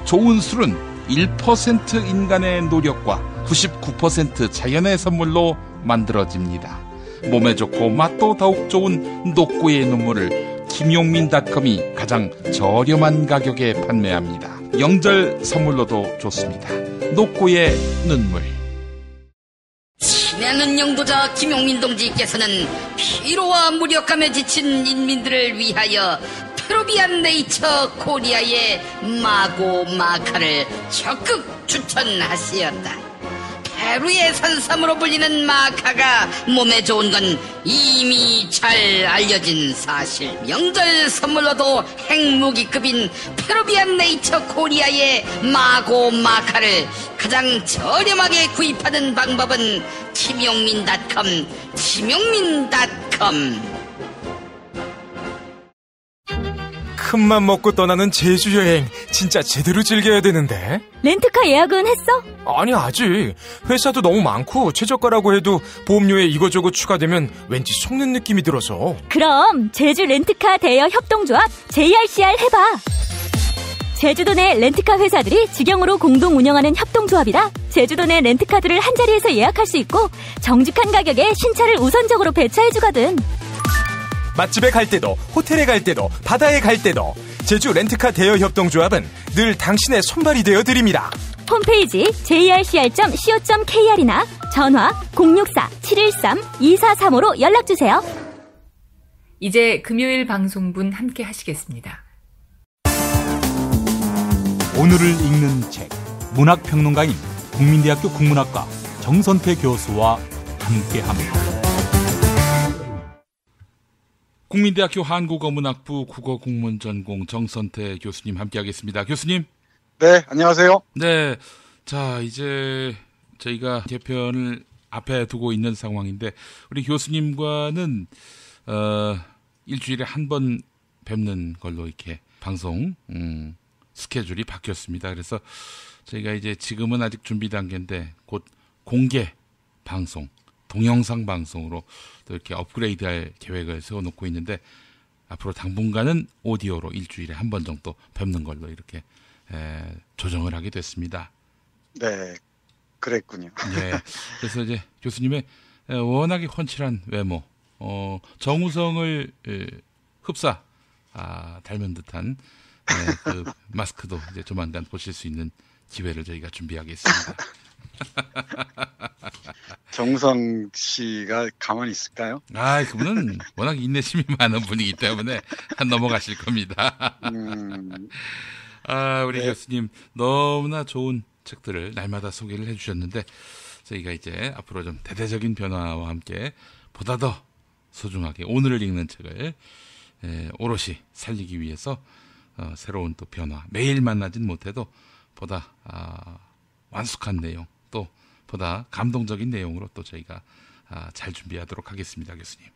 좋은 술은 1% 인간의 노력과 99% 자연의 선물로 만들어집니다. 몸에 좋고 맛도 더욱 좋은 녹고의 눈물을 김용민닷컴이 가장 저렴한 가격에 판매합니다. 영절 선물로도 좋습니다. 녹고의 눈물. 친애하는 영도자 김용민 동지께서는 피로와 무력감에 지친 인민들을 위하여 페루비안 네이처 코리아의 마고 마카를 적극 추천하시었다. 페루의 산삼으로 불리는 마카가 몸에 좋은 건 이미 잘 알려진 사실. 명절 선물로도 핵무기급인 페루비안 네이처 코리아의 마고 마카를 가장 저렴하게 구입하는 방법은 김용민닷컴. 큰맘 먹고 떠나는 제주 여행 진짜 제대로 즐겨야 되는데. 렌트카 예약은 했어? 아니, 아직. 회사도 너무 많고 최저가라고 해도 보험료에 이거저거 추가되면 왠지 속는 느낌이 들어서. 그럼 제주 렌트카 대여 협동조합 JRCR 해봐. 제주도 내 렌트카 회사들이 직영으로 공동 운영하는 협동조합이라 제주도 내 렌트카들을 한자리에서 예약할 수 있고 정직한 가격에 신차를 우선적으로 배차해주거든. 맛집에 갈 때도, 호텔에 갈 때도, 바다에 갈 때도 제주 렌트카 대여 협동조합은 늘 당신의 손발이 되어 드립니다. 홈페이지 jrcr.co.kr이나 전화 064-713-2435로 연락주세요. 이제 금요일 방송분 함께 하시겠습니다. 오늘을 읽는 책, 문학평론가인 국민대학교 국문학과 정선태 교수와 함께합니다. 국민대학교 한국어문학부 국어국문전공 정선태 교수님 함께하겠습니다. 교수님. 네, 안녕하세요. 네, 자 이제 저희가 개편을 앞에 두고 있는 상황인데 우리 교수님과는 일주일에 한 번 뵙는 걸로 이렇게 방송 스케줄이 바뀌었습니다. 그래서 저희가 이제 지금은 아직 준비 단계인데 곧 공개 방송, 동영상 방송으로 또 이렇게 업그레이드할 계획을 세워놓고 있는데 앞으로 당분간은 오디오로 일주일에 한 번 정도 뵙는 걸로 이렇게 조정을 하게 됐습니다. 네, 그랬군요. 네, 그래서 이제 교수님의 워낙에 훤칠한 외모, 정우성을 흡사 닮은 듯한 그 마스크도 이제 조만간 보실 수 있는 기회를 저희가 준비하겠습니다. 정우성 씨가 가만히 있을까요? 그분은 워낙 인내심이 많은 분이기 때문에 넘어가실 겁니다. 우리 네. 교수님 너무나 좋은 책들을 날마다 소개를 해주셨는데 저희가 이제 앞으로 좀 대대적인 변화와 함께 보다 더 소중하게 오늘을 읽는 책을 오롯이 살리기 위해서 새로운 또 변화, 매일 만나진 못해도 보다 완숙한 내용, 또 보다 감동적인 내용으로 또 저희가 잘 준비하도록 하겠습니다, 교수님.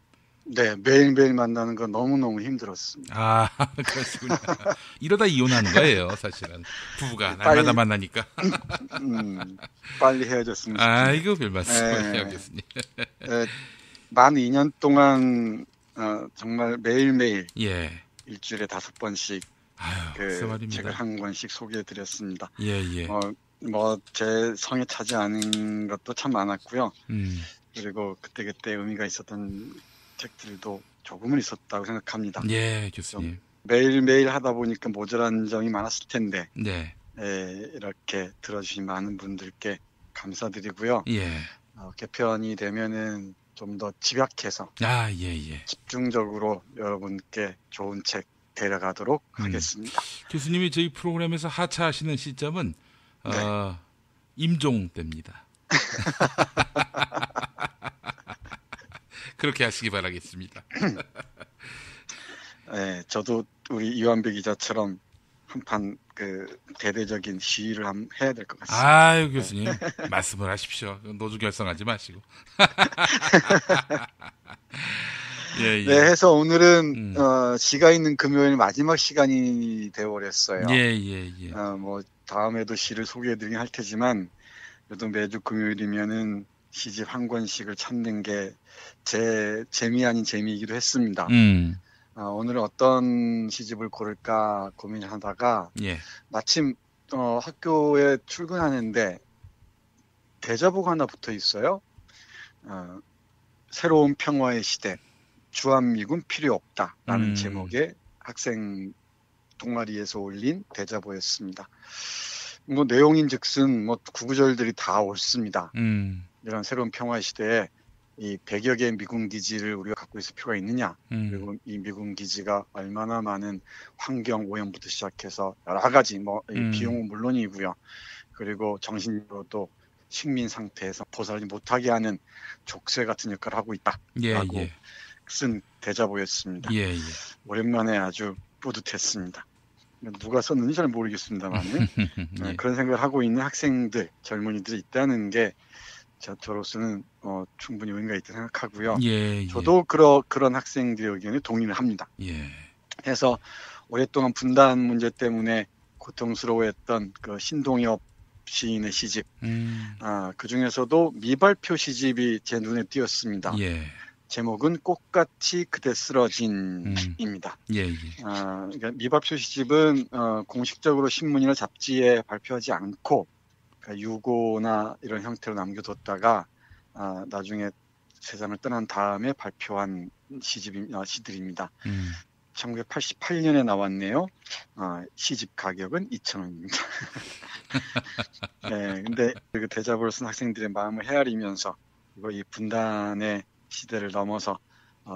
네, 매일매일 만나는 건 너무너무 힘들었습니다. 아, 그렇군요. 이러다 이혼하는 거예요, 사실은. 부부가 날마다 만나니까. 빨리 헤어졌으면 좋겠네요. 아이고, 별 말씀을 해야겠습니다. 만 2년 동안 정말 매일매일 예. 일주일에 5번씩 책을 한 권씩 소개해드렸습니다. 예. 제 성에 차지 않은 것도 참 많았고요. 그리고 그때그때 의미가 있었던 책들도 조금은 있었다고 생각합니다. 예, 교수님. 매일매일 하다 보니까 모자란 점이 많았을 텐데, 네. 이렇게 들어주신 많은 분들께 감사드리고요. 예. 개편이 되면은 좀 더 집약해서, 예. 집중적으로 여러분께 좋은 책 데려가도록 하겠습니다. 교수님이 저희 프로그램에서 하차하시는 시점은 임종 때입니다. 그렇게 하시기 바라겠습니다. 네, 저도 우리 이완배 기자처럼 한판 대대적인 시위를 해야 될 것 같습니다. 아유, 교수님 말씀을 하십시오. 노조 결성하지 마시고. 예. 네, 해서 오늘은 시가 있는 금요일 마지막 시간이 되어버렸어요. 예. 다음에도 시를 소개해드리긴 할 테지만 그래도 매주 금요일이면은 시집 한 권씩을 찾는 게 제 재미 아닌 재미이기도 했습니다. 오늘은 어떤 시집을 고를까 고민하다가 마침 학교에 출근하는데 대자보가 하나 붙어 있어요. 새로운 평화의 시대, 주한미군 필요 없다라는 제목의 학생 동아리에서 올린 대자보였습니다. 내용인즉슨 구구절들이 다 옳습니다. 이런 새로운 평화의 시대에 이 100여 개의 미군 기지를 우리가 갖고 있을 필요가 있느냐, 그리고 이 미군 기지가 얼마나 많은 환경 오염부터 시작해서 여러 가지 이 비용은 물론이고요. 그리고 정신적으로도 식민 상태에서 벗어나지 못하게 하는 족쇄 같은 역할을 하고 있다라고 쓴 대자보였습니다. 오랜만에 아주 뿌듯했습니다. 누가 썼는지 잘 모르겠습니다만 그런 생각을 하고 있는 학생들, 젊은이들이 있다는 게 저로서는 충분히 의미가 있다고 생각하고요. 저도 그런 학생들의 의견에 동의를 합니다. 해서 오랫동안 분단 문제 때문에 고통스러워했던 그 신동엽 시인의 시집, 그 중에서도 미발표 시집이 제 눈에 띄었습니다. 제목은 꽃같이 그대 쓰러진입니다. 그러니까 미발표 시집은 공식적으로 신문이나 잡지에 발표하지 않고 유고나 이런 형태로 남겨뒀다가 나중에 세상을 떠난 다음에 발표한 시들입니다. 1988년에 나왔네요. 시집 가격은 2,000원입니다. 네, 근데 그 대자보를 쓴 학생들의 마음을 헤아리면서 그리고 이 분단의 시대를 넘어서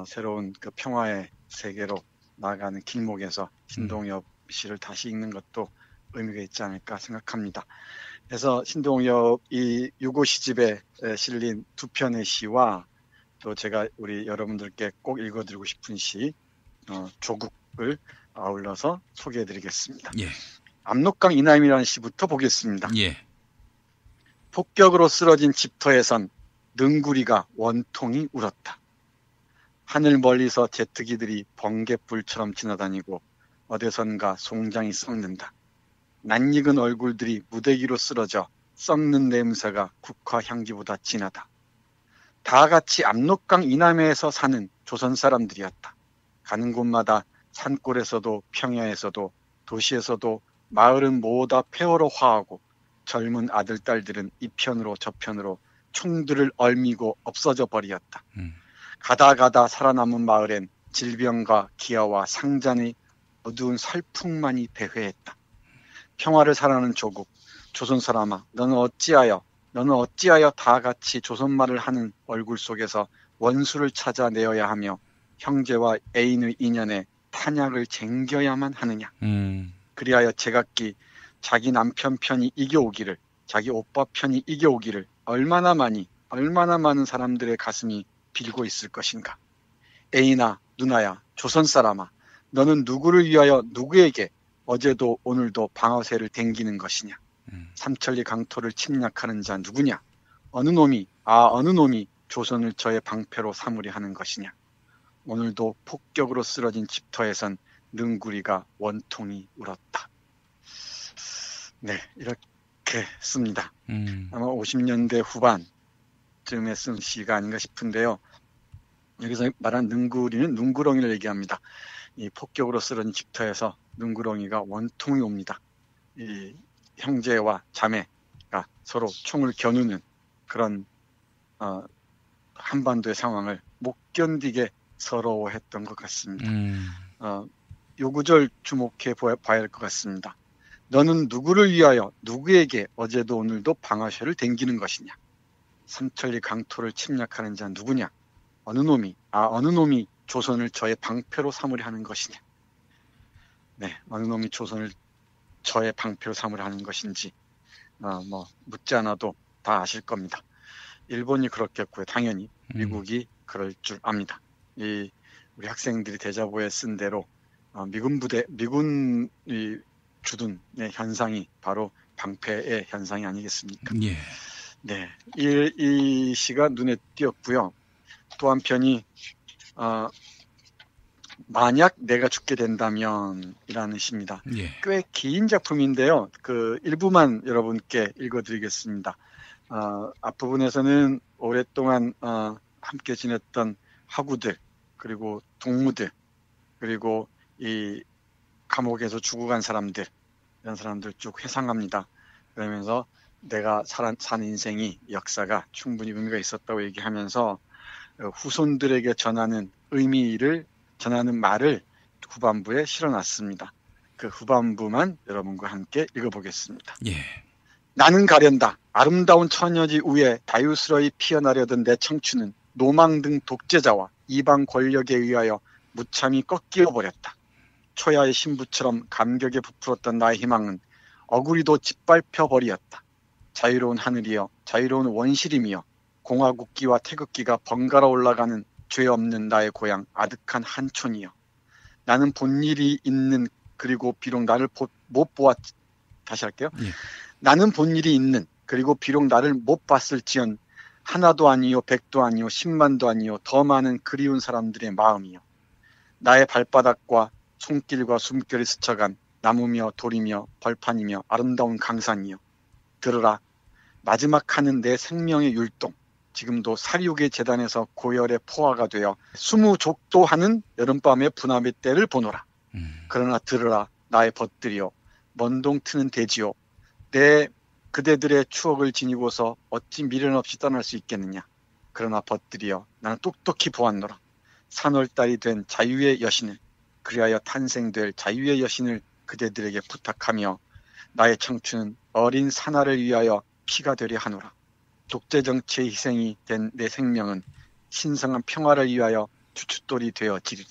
새로운 그 평화의 세계로 나아가는 길목에서 신동엽 시를 다시 읽는 것도 의미가 있지 않을까 생각합니다. 그래서 신동엽 이 유고 시집에 실린 2편의 시와 또 제가 우리 여러분들께 꼭 읽어드리고 싶은 시 조국을 아울러서 소개해드리겠습니다. 압록강 이남이라는 시부터 보겠습니다. 폭격으로 쓰러진 집터에선 능구리가 원통이 울었다. 하늘 멀리서 제트기들이 번갯불처럼 지나다니고 어디선가 송장이 썩는다. 낯익은 얼굴들이 무대기로 쓰러져 썩는 냄새가 국화 향기보다 진하다. 다 같이 압록강 이남에서 사는 조선 사람들이었다. 가는 곳마다 산골에서도 평야에서도 도시에서도 마을은 모두 폐허로 화하고 젊은 아들 딸들은 이편으로 저편으로 총들을 얼미고 없어져 버리었다. 가다 살아남은 마을엔 질병과 기아와 상잔의 어두운 설풍만이 배회했다. 평화를 사랑하는 조국, 조선 사람아, 너는 어찌하여 다 같이 조선말을 하는 얼굴 속에서 원수를 찾아내어야 하며 형제와 애인의 인연에 탄약을 쟁겨야만 하느냐. 그리하여 제각기 자기 남편 편이 이겨오기를, 자기 오빠 편이 이겨오기를 얼마나 많은 사람들의 가슴이 빌고 있을 것인가. 애인아, 누나야, 조선 사람아, 너는 누구를 위하여 누구에게 어제도 오늘도 방어쇠를 댕기는 것이냐. 삼천리 강토를 침략하는 자 누구냐. 어느 놈이 조선을 저의 방패로 삼으려 하는 것이냐. 오늘도 폭격으로 쓰러진 집터에선 능구리가 원통이 울었다. 네, 이렇게 씁니다. 아마 50년대 후반쯤에 쓴 시가 아닌가 싶은데요. 여기서 말한 능구리는 눈구렁이를 얘기합니다. 이 폭격으로 쓰러진 집터에서 눈구렁이가 원통이 옵니다. 이 형제와 자매가 서로 총을 겨누는 그런 한반도의 상황을 못 견디게 서러워했던 것 같습니다. 요 구절 주목해 봐야 할 것 같습니다. 너는 누구를 위하여 누구에게 어제도 오늘도 방아쇠를 댕기는 것이냐? 삼천리 강토를 침략하는 자는 누구냐? 어느 놈이 조선을 저의 방패로 삼으려 하는 것이냐? 네, 어느 놈이 조선을 저의 방패로 삼으려 하는 것인지 묻지 않아도 다 아실 겁니다. 일본이 그렇겠고요. 당연히 미국이 그럴 줄 압니다. 우리 학생들이 대자보에 쓴 대로 미군이 주둔의 현상이 바로 방패의 현상이 아니겠습니까? 예. 네, 이 시가 눈에 띄었고요. 또 한편이 만약 내가 죽게 된다면 이라는 시입니다. 예. 꽤 긴 작품인데요. 그 일부만 여러분께 읽어드리겠습니다. 앞부분에서는 오랫동안 함께 지냈던 하구들, 그리고 동무들, 그리고 이 감옥에서 죽어간 사람들, 이런 사람들 쭉 회상합니다. 그러면서 내가 산 인생이, 역사가 충분히 의미가 있었다고 얘기하면서 후손들에게 전하는 말을 후반부에 실어놨습니다. 그 후반부만 여러분과 함께 읽어보겠습니다. 예. 나는 가련다. 아름다운 처녀지 위에 다유스러이 피어나려던 내 청춘은 노망 등 독재자와 이방 권력에 의하여 무참히 꺾여 버렸다. 초야의 신부처럼 감격에 부풀었던 나의 희망은 어구리도 짓밟혀 버리었다. 자유로운 하늘이여, 자유로운 원시림이여, 공화국기와 태극기가 번갈아 올라가는 죄 없는 나의 고향 아득한 한촌이여. 나는 본 일이 있는, 그리고 비록 나를 못 보았, 다시 할게요. 예. 나는 본 일이 있는, 그리고 비록 나를 못 봤을지언 하나도 아니요, 백도 아니요, 10만도 아니요, 더 많은 그리운 사람들의 마음이요. 나의 발바닥과 손길과 숨결이 스쳐간 나무며 돌이며 벌판이며 아름다운 강산이요. 들으라, 마지막 하는 내 생명의 율동, 지금도 사리우게 재단에서 고열의 포화가 되어 수무족도하는 여름밤의 분화의 때를 보노라. 그러나 들으라, 나의 벗들이요, 먼동 트는 대지요. 내 그대들의 추억을 지니고서 어찌 미련 없이 떠날 수 있겠느냐. 그러나 벗들이여, 나는 똑똑히 보았노라. 산월달이 된 자유의 여신을, 그리하여 탄생될 자유의 여신을 그대들에게 부탁하며 나의 청춘은 어린 사나를 위하여 피가 되려 하노라. 독재 정치의 희생이 된 내 생명은 신성한 평화를 위하여 주춧돌이 되어지리라.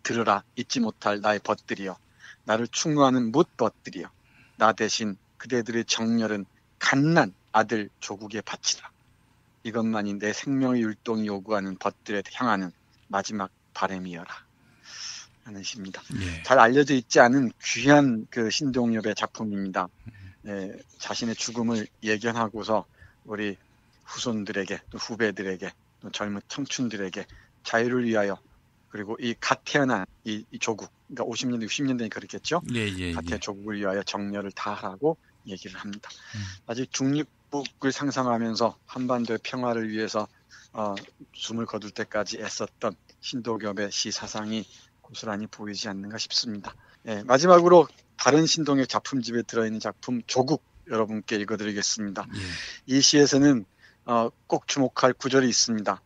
들으라, 잊지 못할 나의 벗들이여, 나를 충노하는 못 벗들이여, 나 대신 그대들의 정열은 갓난 아들 조국에 바치라. 이것만이 내 생명의 율동이 요구하는 벗들에 향하는 마지막 바람이여라. 하는 시입니다. 예. 잘 알려져 있지 않은 귀한 그 신동엽의 작품입니다. 자신의 죽음을 예견하고서 우리 후손들에게, 또 후배들에게, 또 젊은 청춘들에게 자유를 위하여, 그리고 이 갓 태어난 이 조국, 그러니까 50년대, 60년대니까 그렇겠죠. 갓 조국을 위하여 정열을 다하라고 얘기를 합니다. 아직 중립국을 상상하면서 한반도의 평화를 위해서 숨을 거둘 때까지 애썼던 신동엽의 시 사상이 고스란히 보이지 않는가 싶습니다. 마지막으로 다른 신동엽 작품집에 들어있는 작품 조국 여러분께 읽어드리겠습니다. 이 시에서는 꼭 주목할 구절이 있습니다.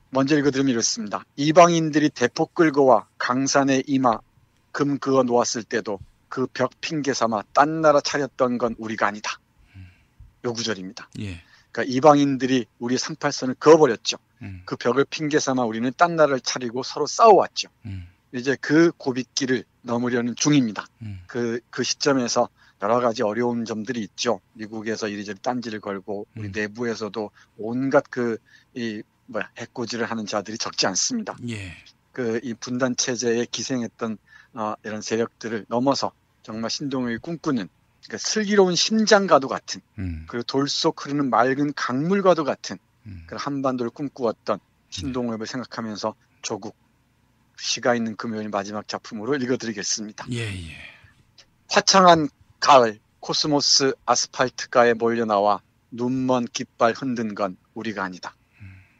먼저 읽어드리면 이렇습니다. 이방인들이 대폭 끌고 와 강산에 임하 금 그어 놓았을 때도 그 벽 핑계 삼아 딴 나라 차렸던 건 우리가 아니다. 요 구절입니다. 예. 그러니까 이방인들이 우리 38선을 그어버렸죠. 그 벽을 핑계 삼아 우리는 딴 나라를 차리고 서로 싸워왔죠. 이제 그 고빗길을 넘으려는 중입니다. 그 시점에서 여러 가지 어려운 점들이 있죠. 미국에서 이리저리 딴지를 걸고 우리 내부에서도 온갖 해코지를 하는 자들이 적지 않습니다. 예. 이 분단 체제에 기생했던 이런 세력들을 넘어서 정말 신동엽이 꿈꾸는, 그러니까 슬기로운 심장과도 같은, 그리고 돌 속 흐르는 맑은 강물과도 같은 그런 한반도를 꿈꾸었던 신동엽을 생각하면서 조국, 시가 있는 금요일 마지막 작품으로 읽어드리겠습니다. 예. 화창한 가을, 코스모스 아스팔트가에 몰려나와 눈먼 깃발 흔든 건 우리가 아니다.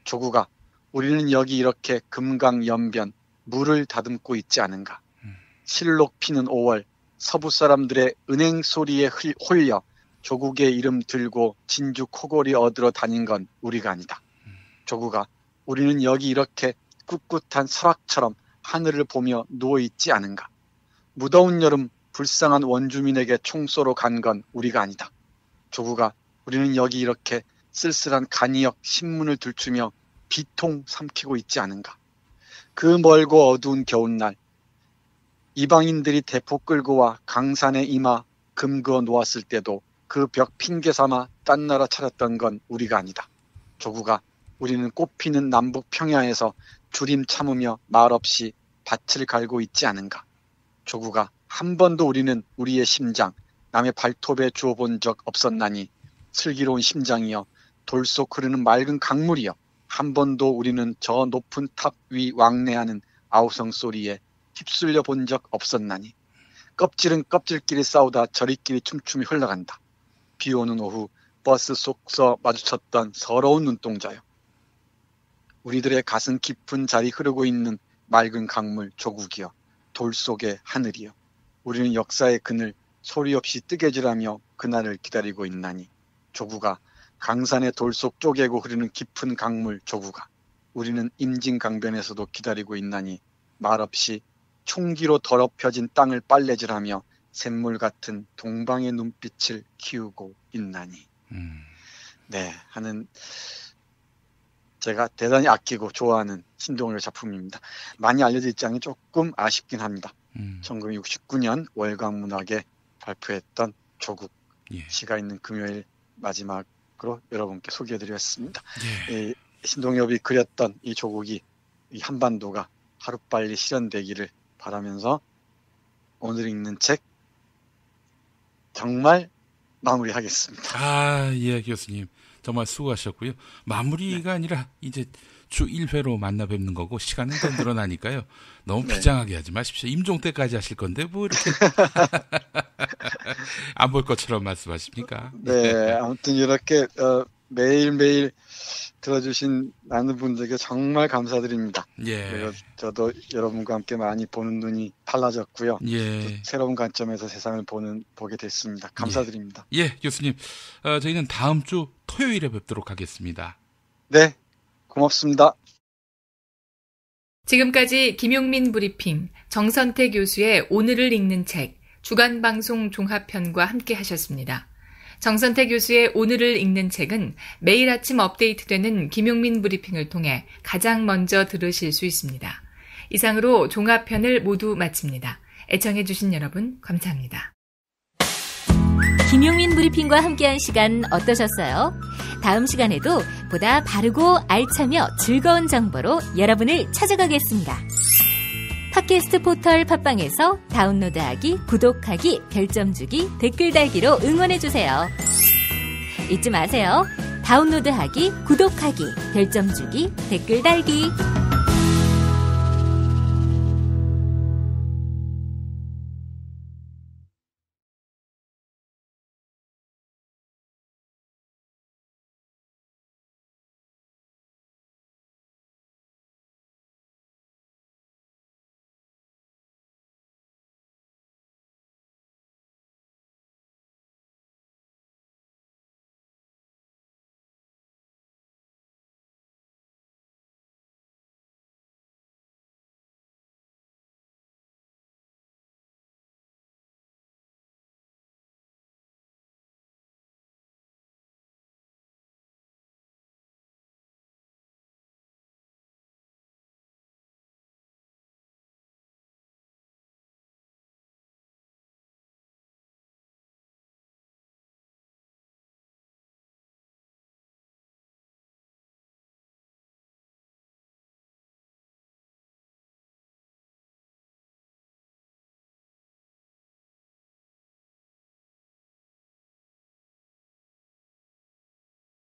조국아, 우리는 여기 이렇게 금강연변 물을 다듬고 있지 않은가. 실록 피는 5월, 서부 사람들의 은행 소리에 홀려 조국의 이름 들고 진주 코골이 얻으러 다닌 건 우리가 아니다. 조국아, 우리는 여기 이렇게 꿋꿋한 설악처럼 하늘을 보며 누워있지 않은가. 무더운 여름 불쌍한 원주민에게 총 쏘러 간 건 우리가 아니다. 조국아, 우리는 여기 이렇게 쓸쓸한 간이역 신문을 들추며 비통 삼키고 있지 않은가. 그 멀고 어두운 겨울날 이방인들이 대포 끌고 와 강산에 이마 금그어 놓았을 때도 그 벽 핑계 삼아 딴 나라 차렸던 건 우리가 아니다. 조국아, 우리는 꽃피는 남북 평야에서 주림 참으며 말없이 밭을 갈고 있지 않은가. 조국아, 한 번도 우리는 우리의 심장 남의 발톱에 주어본 적 없었나니 슬기로운 심장이여 돌속 흐르는 맑은 강물이여 한 번도 우리는 저 높은 탑 위 왕래하는 아우성 소리에 휩쓸려 본 적 없었나니 껍질은 껍질끼리 싸우다 저리끼리 춤춤이 흘러간다. 비 오는 오후 버스 속서 마주쳤던 서러운 눈동자요. 우리들의 가슴 깊은 자리 흐르고 있는 맑은 강물 조국이여 돌 속의 하늘이여 우리는 역사의 그늘 소리 없이 뜨개질하며 그날을 기다리고 있나니 조국아, 강산의 돌속 쪼개고 흐르는 깊은 강물 조국아, 우리는 임진강변에서도 기다리고 있나니 말없이 총기로 더럽혀진 땅을 빨래질하며 샘물 같은 동방의 눈빛을 키우고 있나니. 네, 하는 제가 대단히 아끼고 좋아하는 신동엽 작품입니다. 많이 알려져 있지 않은 게 조금 아쉽긴 합니다. 1969년 월광문학에 발표했던 조국, 시가 있는 금요일 마지막으로 여러분께 소개해드렸습니다. 신동엽이 그렸던 이 조국이, 이 한반도가 하루빨리 실현되기를 바라면서 오늘 읽는 책 정말 마무리하겠습니다. 예, 교수님. 정말 수고하셨고요. 마무리가 아니라 이제 주 1회로 만나 뵙는 거고 시간은 더 늘어나니까요. 너무 비장하게 하지 마십시오. 임종 때까지 하실 건데 뭐 이렇게 안 볼 것처럼 말씀하십니까? 네, 아무튼 이렇게 매일매일 들어주신 많은 분들께 정말 감사드립니다. 그리고 저도 여러분과 함께 많이 보는 눈이 달라졌고요. 새로운 관점에서 세상을 보게 됐습니다. 감사드립니다. 교수님. 저희는 다음 주 토요일에 뵙도록 하겠습니다. 네, 고맙습니다. 지금까지 김용민 브리핑, 정선태 교수의 오늘을 읽는 책, 주간방송 종합편과 함께 하셨습니다. 정선태 교수의 오늘을 읽는 책은 매일 아침 업데이트되는 김용민 브리핑을 통해 가장 먼저 들으실 수 있습니다. 이상으로 종합편을 모두 마칩니다. 애청해주신 여러분 감사합니다. 김용민 브리핑과 함께한 시간 어떠셨어요? 다음 시간에도 보다 바르고 알차며 즐거운 정보로 여러분을 찾아가겠습니다. 팟캐스트 포털 팟빵에서 다운로드하기, 구독하기, 별점 주기, 댓글 달기로 응원해주세요. 잊지 마세요. 다운로드하기, 구독하기, 별점 주기, 댓글 달기.